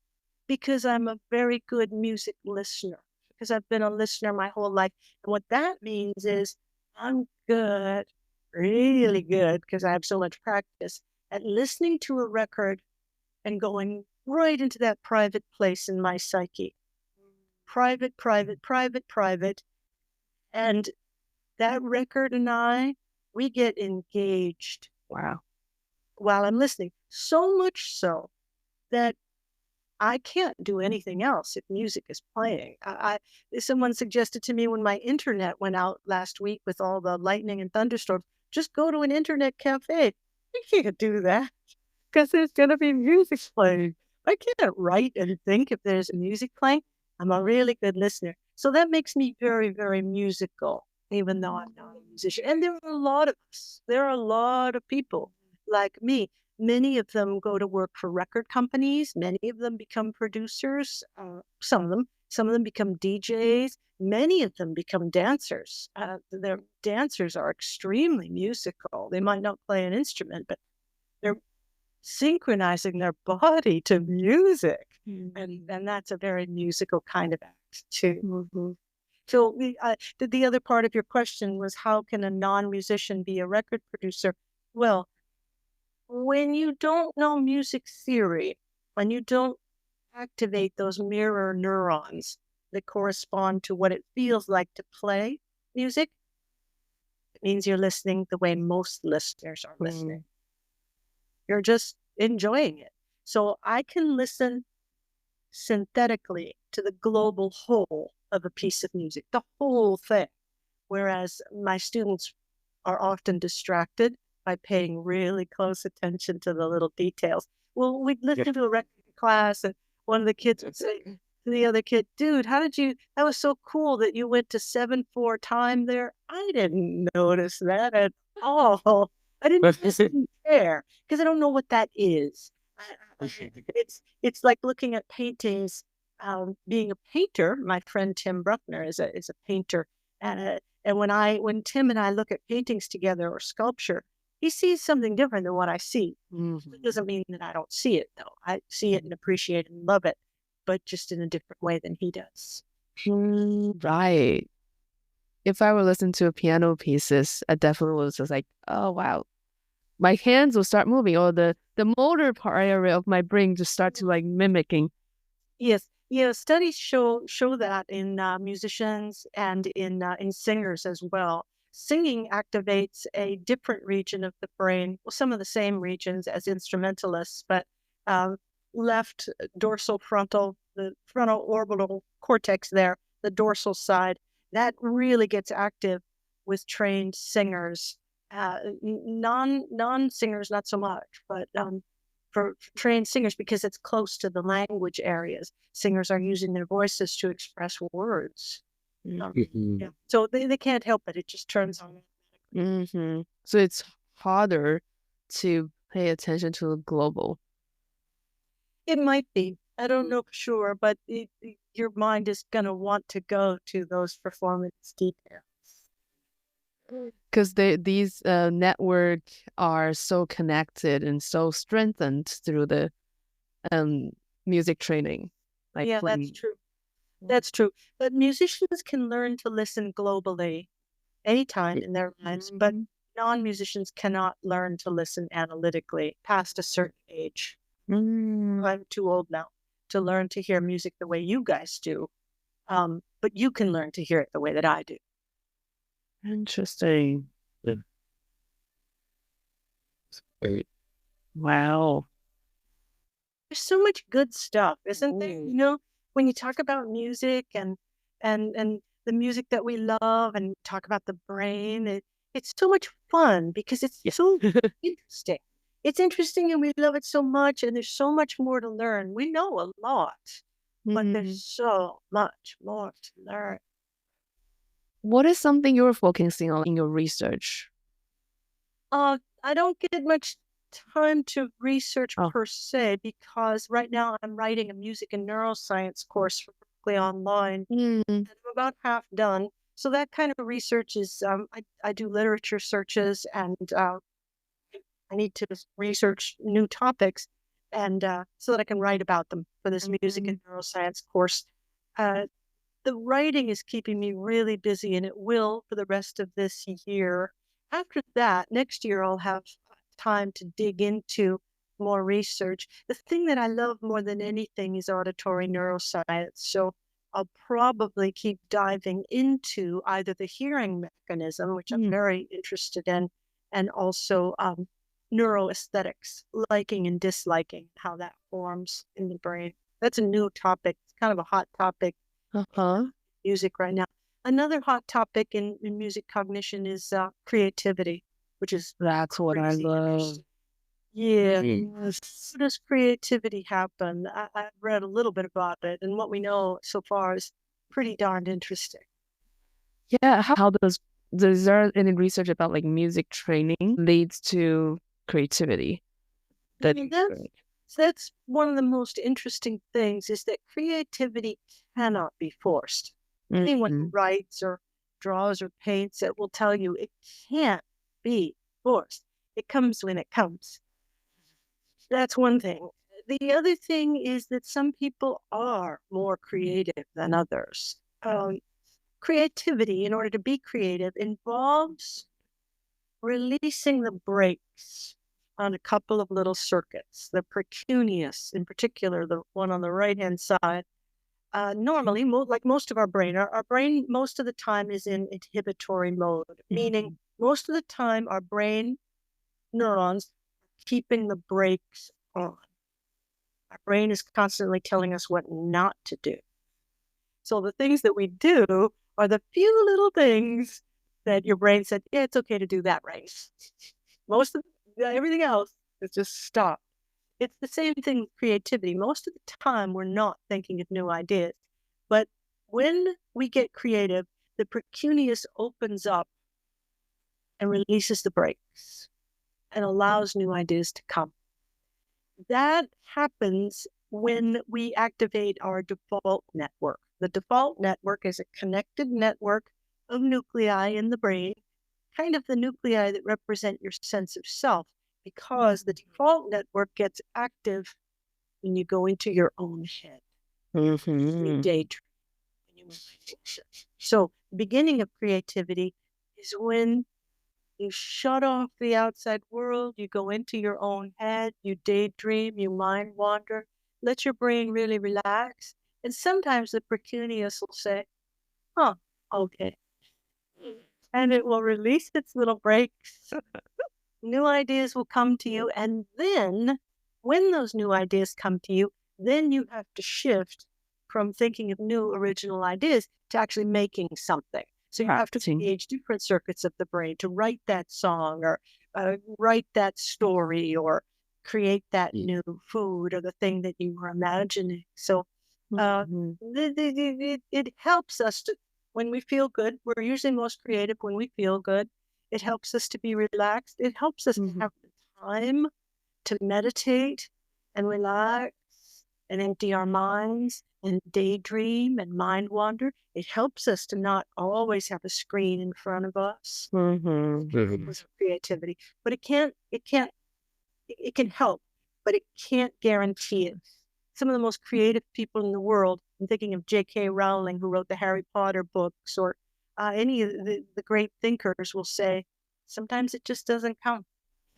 because I'm a very good music listener, because I've been a listener my whole life. And what that means is I'm good, really good, because I have so much practice at listening to a record and going right into that private place in my psyche. Private, private, private, private. And that record and we get engaged. Wow. While I'm listening. So much so that I can't do anything else if music is playing. Someone suggested to me when my internet went out last week with all the lightning and thunderstorms, just go to an internet cafe. I can't do that because there's going to be music playing. I can't write and think if there's music playing. I'm a really good listener. So that makes me very, very musical, even though I'm not a musician. And there are a lot of us. There are a lot of people like me. Many of them go to work for record companies. Many of them become producers. Some of them become DJs. Many of them become dancers. Their dancers are extremely musical. They might not play an instrument, but they're synchronizing their body to music. And that's a very musical kind of act too. So the other part of your question was, how can a non-musician be a record producer? Well, when you don't know music theory, when you don't activate those mirror neurons that correspond to what it feels like to play music, it means you're listening the way most listeners are listening. You're just enjoying it. So I can listen synthetically to the global whole of a piece of music, the whole thing, whereas my students are often distracted by paying really close attention to the little details. Well, we'd listen to a record class, and one of the kids would say to the other kid, dude, that was so cool that you went to 7/4 time there. I didn't notice that at all. I didn't care because I don't know what that is. It's like looking at paintings. Being a painter, my friend Tim Bruckner is a painter, and when Tim and I look at paintings together or sculpture, he sees something different than what I see. It doesn't mean that I don't see it, though. I see it and appreciate it and love it, but just in a different way than he does. Right. If I were listening to piano pieces, I definitely was just like, oh, wow. My hands will start moving, or the motor part area of my brain just start to like mimicking. Yes. Yeah, studies show that in musicians and in singers as well. Singing activates a different region of the brain, well, some of the same regions as instrumentalists, but left dorsal frontal, the frontal orbital cortex there, the dorsal side, that really gets active with trained singers. Non-singers, not so much, but for trained singers, because it's close to the language areas. Singers are using their voices to express words. So they can't help it. It just turns on. So it's harder to pay attention to the global. It might be. I don't know for sure, but your mind is going to want to go to those performance details. Because these networks are so connected and so strengthened through the music training. Like that's true. That's true. But musicians can learn to listen globally anytime in their lives, but non-musicians cannot learn to listen analytically past a certain age. I'm too old now to learn to hear music the way you guys do, but you can learn to hear it the way that I do. Interesting. Wow. There's so much good stuff, isn't there? You know, when you talk about music and the music that we love, and talk about the brain, it's so much fun because it's so interesting. It's interesting and we love it so much, and there's so much more to learn. We know a lot, but there's so much more to learn. What is something you're focusing on in your research? I don't get much time to research per se, because right now I'm writing a music and neuroscience course for Berklee online. And I'm about half done. So that kind of research is, I do literature searches, and I need to research new topics, and so that I can write about them for this music and neuroscience course. The writing is keeping me really busy, and it will for the rest of this year. After that, next year, I'll have time to dig into more research. The thing that I love more than anything is auditory neuroscience. So I'll probably keep diving into either the hearing mechanism, which I'm very interested in, and also neuroaesthetics, liking and disliking, how that forms in the brain. That's a new topic. It's kind of a hot topic in music right now. Another hot topic in music cognition is creativity, which is That's what I love. Yeah. How does creativity happen? I've read a little bit about it, and what we know so far is pretty darned interesting. Yeah, how does is there any research about like music training leads to creativity? That's one of the most interesting things, is that creativity cannot be forced. Anyone who writes or draws or paints, it will tell you it can't be forced. It comes when it comes. That's one thing. The other thing is that some people are more creative than others. Creativity, in order to be creative, involves releasing the brakes on a couple of little circuits. The precuneus, in particular, the one on the right-hand side, normally, like most of our brain most of the time is in inhibitory mode, meaning most of the time our brain neurons are keeping the brakes on. Our brain is constantly telling us what not to do. So the things that we do are the few little things that your brain said, yeah, it's okay to do that, right? Most of everything else is just stop. It's the same thing with creativity. Most of the time, we're not thinking of new ideas. But when we get creative, the precuneus opens up and releases the brakes and allows new ideas to come. That happens when we activate our default network. The default network is a connected network of nuclei in the brain, kind of the nuclei that represent your sense of self, because the default network gets active when you go into your own head. You daydream. So the beginning of creativity is when you shut off the outside world, you go into your own head, you daydream, you mind wander, let your brain really relax. And sometimes the precuneus will say, okay. And it will release its little brakes. New ideas will come to you. And then when those new ideas come to you, then you have to shift from thinking of new original ideas to actually making something. So you have to engage different circuits of the brain to write that song, or write that story, or create that new food or the thing that you were imagining. So it helps us to, when we feel good, we're usually most creative when we feel good. It helps us to be relaxed. It helps us to have the time to meditate and relax and empty our minds and daydream and mind wander. It helps us to not always have a screen in front of us with creativity. But it can help, but it can't guarantee it. Some of the most creative people in the world, I'm thinking of J.K. Rowling, who wrote the Harry Potter books, or any of the great thinkers, will say, sometimes it just doesn't come.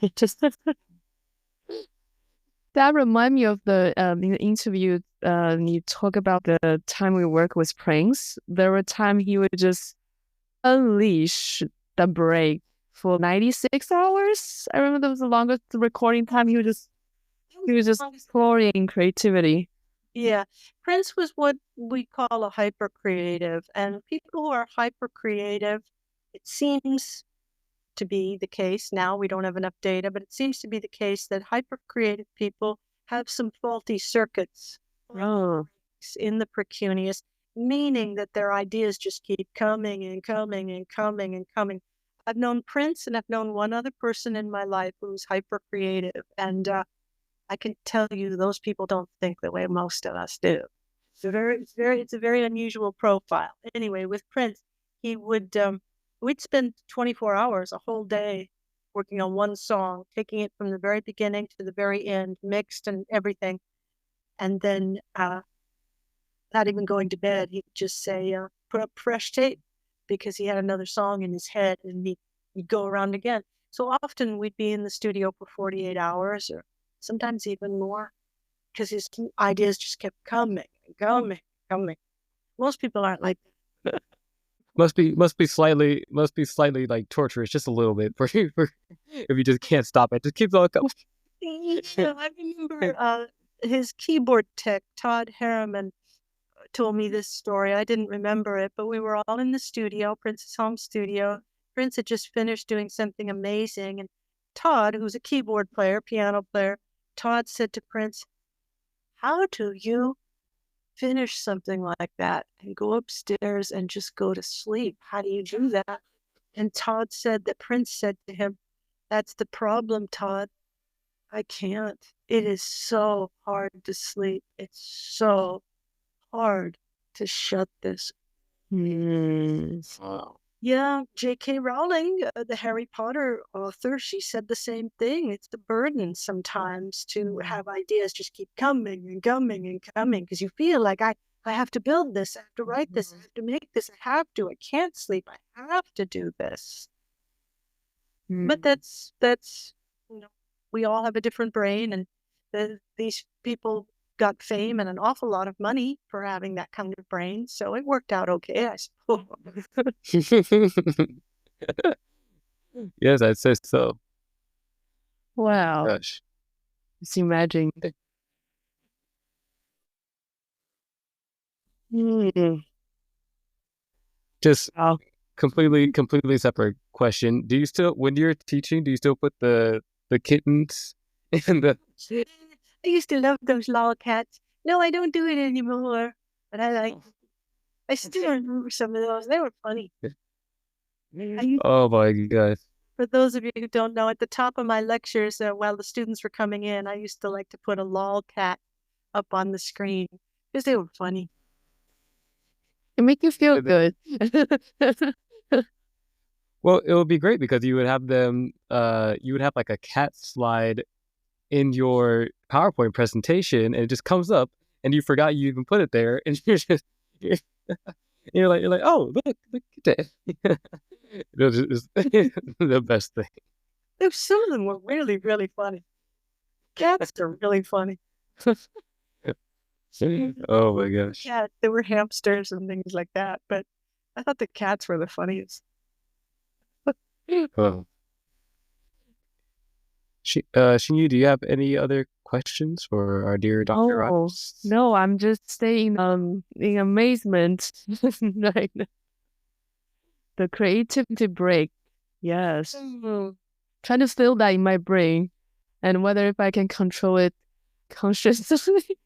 It just doesn't. That reminds me of the in the interview, you talk about the time we work with Prince. There were times he would just unleash the brake for 96 hours. I remember that was the longest recording time. He was just pouring creativity. Yeah. Prince was what we call a hyper creative. And people who are hyper creative, it seems to be the case. Now we don't have enough data, but it seems to be the case that hypercreative people have some faulty circuits in the precuneus, meaning that their ideas just keep coming and coming and coming and coming. I've known Prince, and I've known one other person in my life who's hypercreative, and I can tell you those people don't think the way most of us do. It's a very unusual profile. Anyway, with Prince, he would we'd spend 24 hours, a whole day, working on one song, taking it from the very beginning to the very end, mixed and everything, and then not even going to bed, he'd just say, "Put up fresh tape," because he had another song in his head, and he'd go around again. So often we'd be in the studio for 48 hours, or sometimes even more, because his ideas just kept coming and coming and coming. Most people aren't like that. Must be slightly like torturous, just a little bit for you, if you just can't stop it. Just keeps on coming. Yeah, I remember his keyboard tech, Todd Harriman, told me this story. I didn't remember it, but we were all in the studio, Prince's home studio. Prince had just finished doing something amazing, and Todd, who's a keyboard player, piano player, Todd said to Prince, "How do you finish something like that and go upstairs and just go to sleep? How do you do that?" And Todd said that Prince said to him, "That's the problem, Todd. I can't. It is so hard to sleep. It's so hard to shut this." Wow. Yeah, J.K. Rowling, the Harry Potter author, she said the same thing. It's a burden sometimes to have ideas just keep coming and coming and coming, because you feel like I have to build this, I have to write this, I have to make this, I can't sleep, I have to do this. But that's we all have a different brain, and these people got fame and an awful lot of money for having that kind of brain, so it worked out okay, I suppose. Yes, I'd say so. Wow. Gosh. Just imagine. Just Wow. completely separate question. Do you still, when you're teaching, do you still put the kittens in the... I used to love those lolcats. No, I don't do it anymore, but I still remember some of those. They were funny. Oh my gosh. For those of you who don't know, at the top of my lectures, while the students were coming in, I used to like to put a lolcat up on the screen because they were funny. It make you feel good. Well, it would be great because you would have them, you would have like a cat slide in your PowerPoint presentation, and it just comes up, and you forgot you even put it there, and you're like, oh, look at that. It was just the best thing. Some of them were really, really funny. Cats are really funny. Oh my gosh. Yeah, there were hamsters and things like that, but I thought the cats were the funniest. Oh. Shinyu, do you have any other questions for our dear Dr. Rogers? No, I'm just staying in amazement. Like the creativity break. Yes. Trying to feel that in my brain, and whether if I can control it consciously.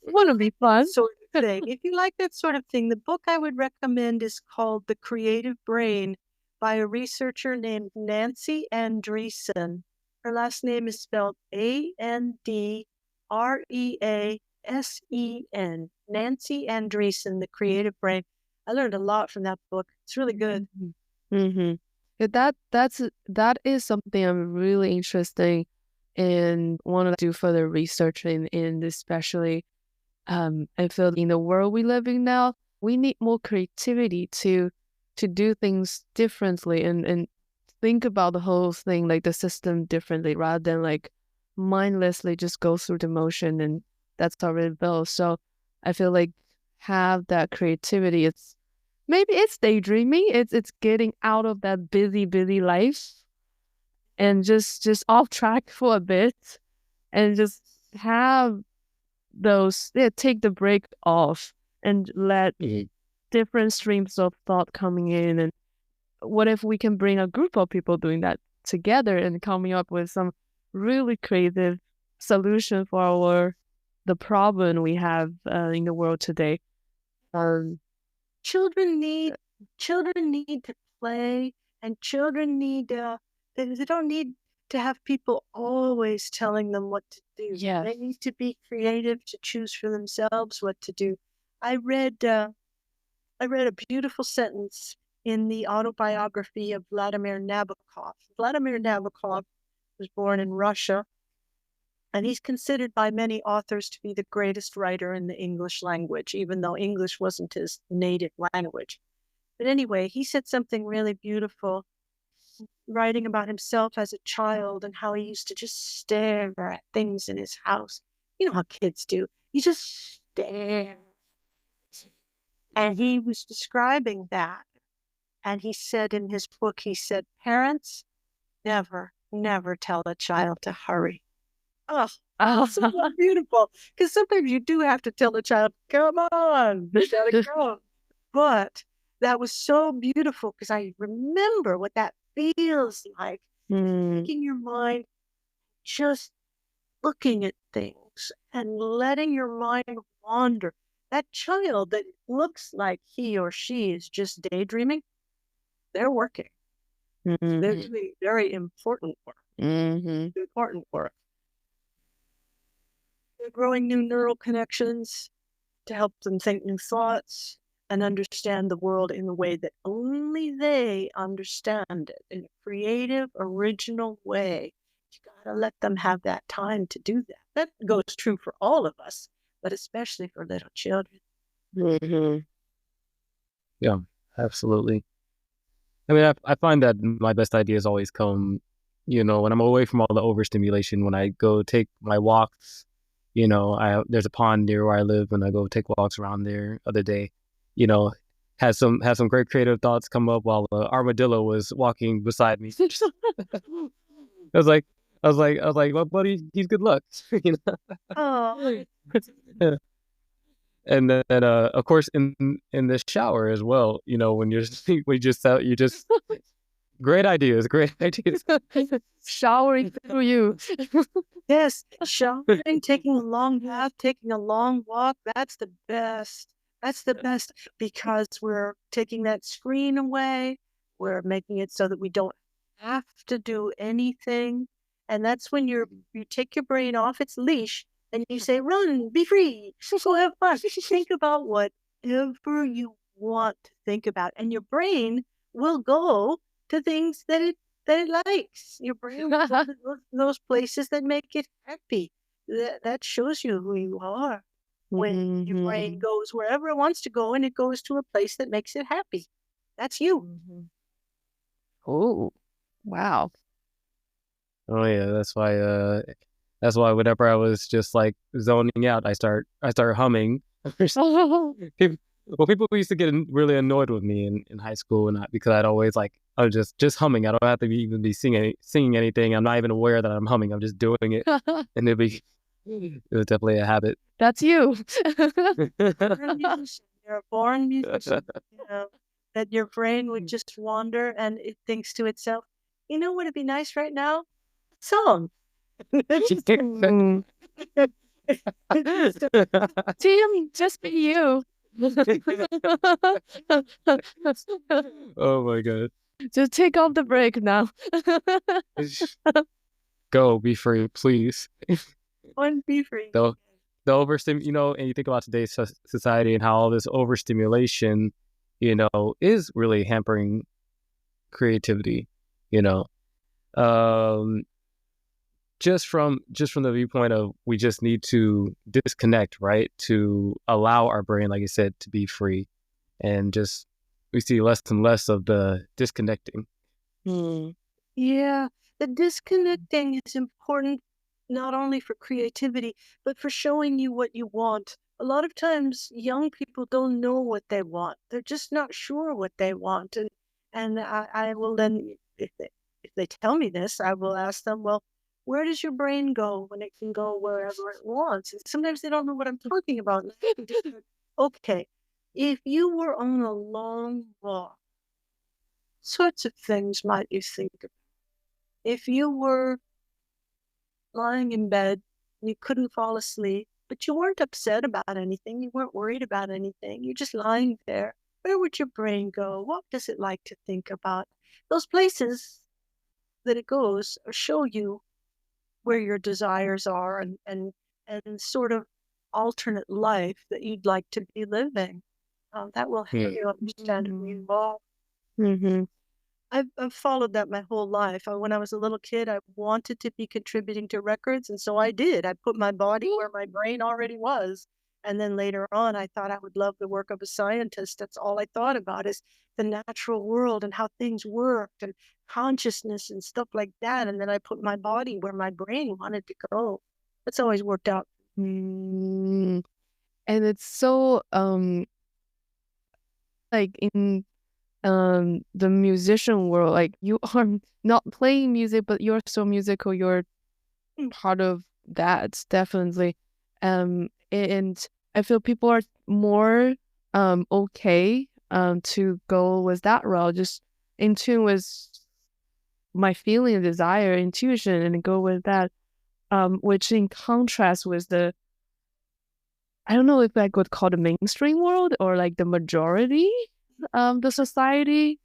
Wanna be fun. Sort of thing. If you like that sort of thing, the book I would recommend is called The Creative Brain by a researcher named Nancy Andreessen. Her last name is spelled Andreasen. Nancy Andreessen, The Creative Brain. I learned a lot from that book. It's really good. That is something I'm really interested in, want to do further research in, especially I feel in the world we live in now, we need more creativity to do things differently and think about the whole thing, like the system differently, rather than like mindlessly just go through the motion and that's already built. So I feel like have that creativity. It's daydreaming. It's getting out of that busy life and just off track for a bit and just have those, take the break off and let different streams of thought coming in and what if we can bring a group of people doing that together and coming up with some really creative solution for the problem we have in the world today? Children need to play, and children need they don't need to have people always telling them what to do. Yeah. They need to be creative to choose for themselves what to do. I read a beautiful sentence in the autobiography of Vladimir Nabokov. Vladimir Nabokov was born in Russia, and he's considered by many authors to be the greatest writer in the English language, even though English wasn't his native language. But anyway, he said something really beautiful, writing about himself as a child and how he used to just stare at things in his house. You know how kids do. You just stare. And he was describing that. And he said in his book, he said, parents, never tell a child to hurry. Oh, so beautiful. Because sometimes you do have to tell the child, come on, you gotta go. But that was so beautiful because I remember what that feels like. Taking your mind, just looking at things and letting your mind wander. That child that looks like he or she is just daydreaming, they're working. They're doing very important work. Important work. They're growing new neural connections to help them think new thoughts and understand the world in a way that only they understand it, in a creative, original way. You gotta let them have that time to do that. That goes true for all of us, but especially for little children. Yeah, absolutely. I mean, I find that my best ideas always come, when I'm away from all the overstimulation. When I go take my walks, there's a pond near where I live, and I go take walks around there. Other day, had some great creative thoughts come up while the armadillo was walking beside me. I was like, well, buddy, he's good luck. Oh. And then, of course, in the shower as well, when you just great ideas. Showering through you. Yes, showering, taking a long bath, taking a long walk, that's the best. That's the best because we're taking that screen away. We're making it so that we don't have to do anything. And that's when you take your brain off its leash and you say, run, be free, go have fun. Think about whatever you want to think about. And your brain will go to things that it likes. Your brain will go to those places that make it happy. That shows you who you are. When your brain goes wherever it wants to go and it goes to a place that makes it happy. That's you. Oh, wow. Oh yeah, that's why whenever I was just like zoning out, I start humming. People used to get really annoyed with me in high school, and because I was just humming. I don't have to even be singing anything. I'm not even aware that I'm humming. I'm just doing it, and it was definitely a habit. That's you. You're a born musician. That your brain would just wander and it thinks to itself, you know what would be nice right now? Song. Tim, just be you. Oh my god. Just take off the break now. Go, be free, please. One, be free. The and you think about today's society and how all this overstimulation, is really hampering creativity, just from the viewpoint of we just need to disconnect, right? To allow our brain, like you said, to be free, and just we see less and less of the disconnecting. Yeah, the disconnecting is important not only for creativity, but for showing you what you want. A lot of times young people don't know what they want. They're just not sure what they want. And I will then, if they tell me this, I will ask them, well, where does your brain go when it can go wherever it wants? And sometimes they don't know what I'm talking about. Okay, if you were on a long walk sorts of things might you think about? If you were lying in bed, you couldn't fall asleep, but you weren't upset about anything, you weren't worried about anything, you're just lying there, where would your brain go? What does it like to think about? Those places that it goes show you where your desires are and sort of alternate life that you'd like to be living. That will help you understand who you are. Mm-hmm. I've followed that my whole life. When I was a little kid, I wanted to be contributing to records, and so I did. I put my body where my brain already was. And then later on, I thought I would love the work of a scientist. That's all I thought about is the natural world and how things worked and consciousness and stuff like that. And then I put my body where my brain wanted to go. That's always worked out. And it's so like in the musician world, like you are not playing music, but you're so musical, you're part of that, definitely. And I feel people are more okay to go with that route, just in tune with my feeling, desire, intuition, and go with that, which in contrast with the, I don't know if I could call the mainstream world or like the majority the society.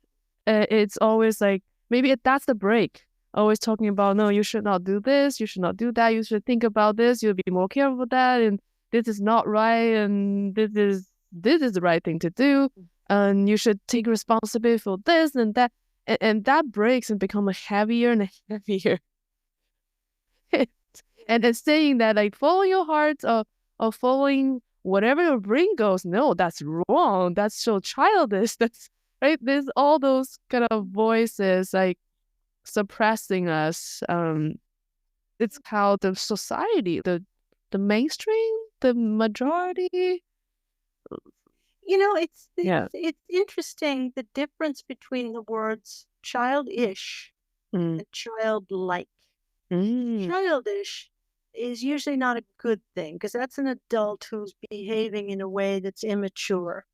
It's always like, maybe that's the break. Always talking about, no, you should not do this, you should not do that, you should think about this, you'll be more careful with that, and this is not right, and this is the right thing to do, and you should take responsibility for this and that, and that breaks and become heavier and heavier. And then saying that, like, follow your heart, or following whatever your brain goes, no, that's wrong, that's so childish, that's right. There's all those kind of voices like suppressing us. It's how the society, the mainstream, the majority. It's interesting, the difference between the words childish and childlike. Childish is usually not a good thing because that's an adult who's behaving in a way that's immature.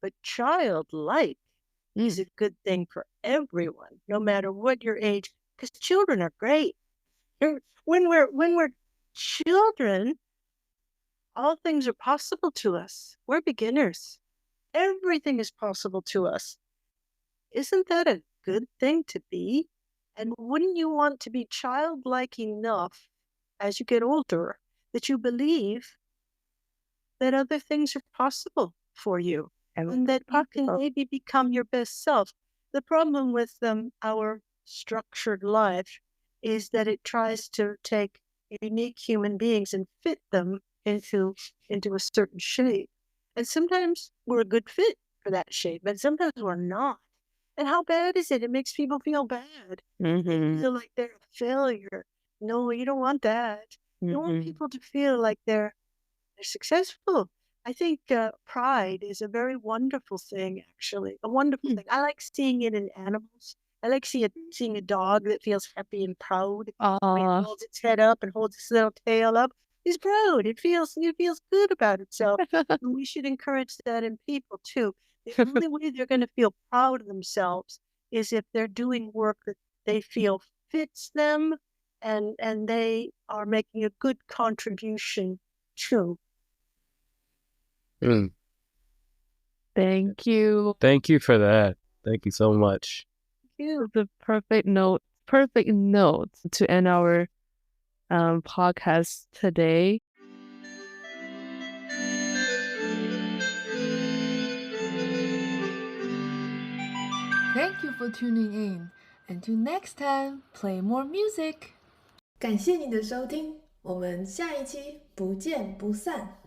But childlike is a good thing for everyone, no matter what your age, because children are great. When we're children, all things are possible to us. We're beginners. Everything is possible to us. Isn't that a good thing to be? And wouldn't you want to be childlike enough as you get older that you believe that other things are possible for you and that you can maybe become your best self? The problem with our structured life is that it tries to take unique human beings and fit them into a certain shape. And sometimes we're a good fit for that shape, but sometimes we're not. And how bad is it? It makes people feel bad. They feel like they're a failure. No, you don't want that. You want people to feel like they're successful. I think pride is a very wonderful thing, actually. A wonderful thing. I like seeing it in animals. I like seeing a dog that feels happy and proud. When it holds its head up and holds its little tail up. It's proud. It feels good about itself. We should encourage that in people too. The only way they're going to feel proud of themselves is if they're doing work that they feel fits them and they are making a good contribution to. Thank you. Thank you for that. Thank you so much. Thank you. The perfect note to end our podcast today. Thank you for tuning in. Until next time, play more music.感谢你的收听，我们下一期不见不散。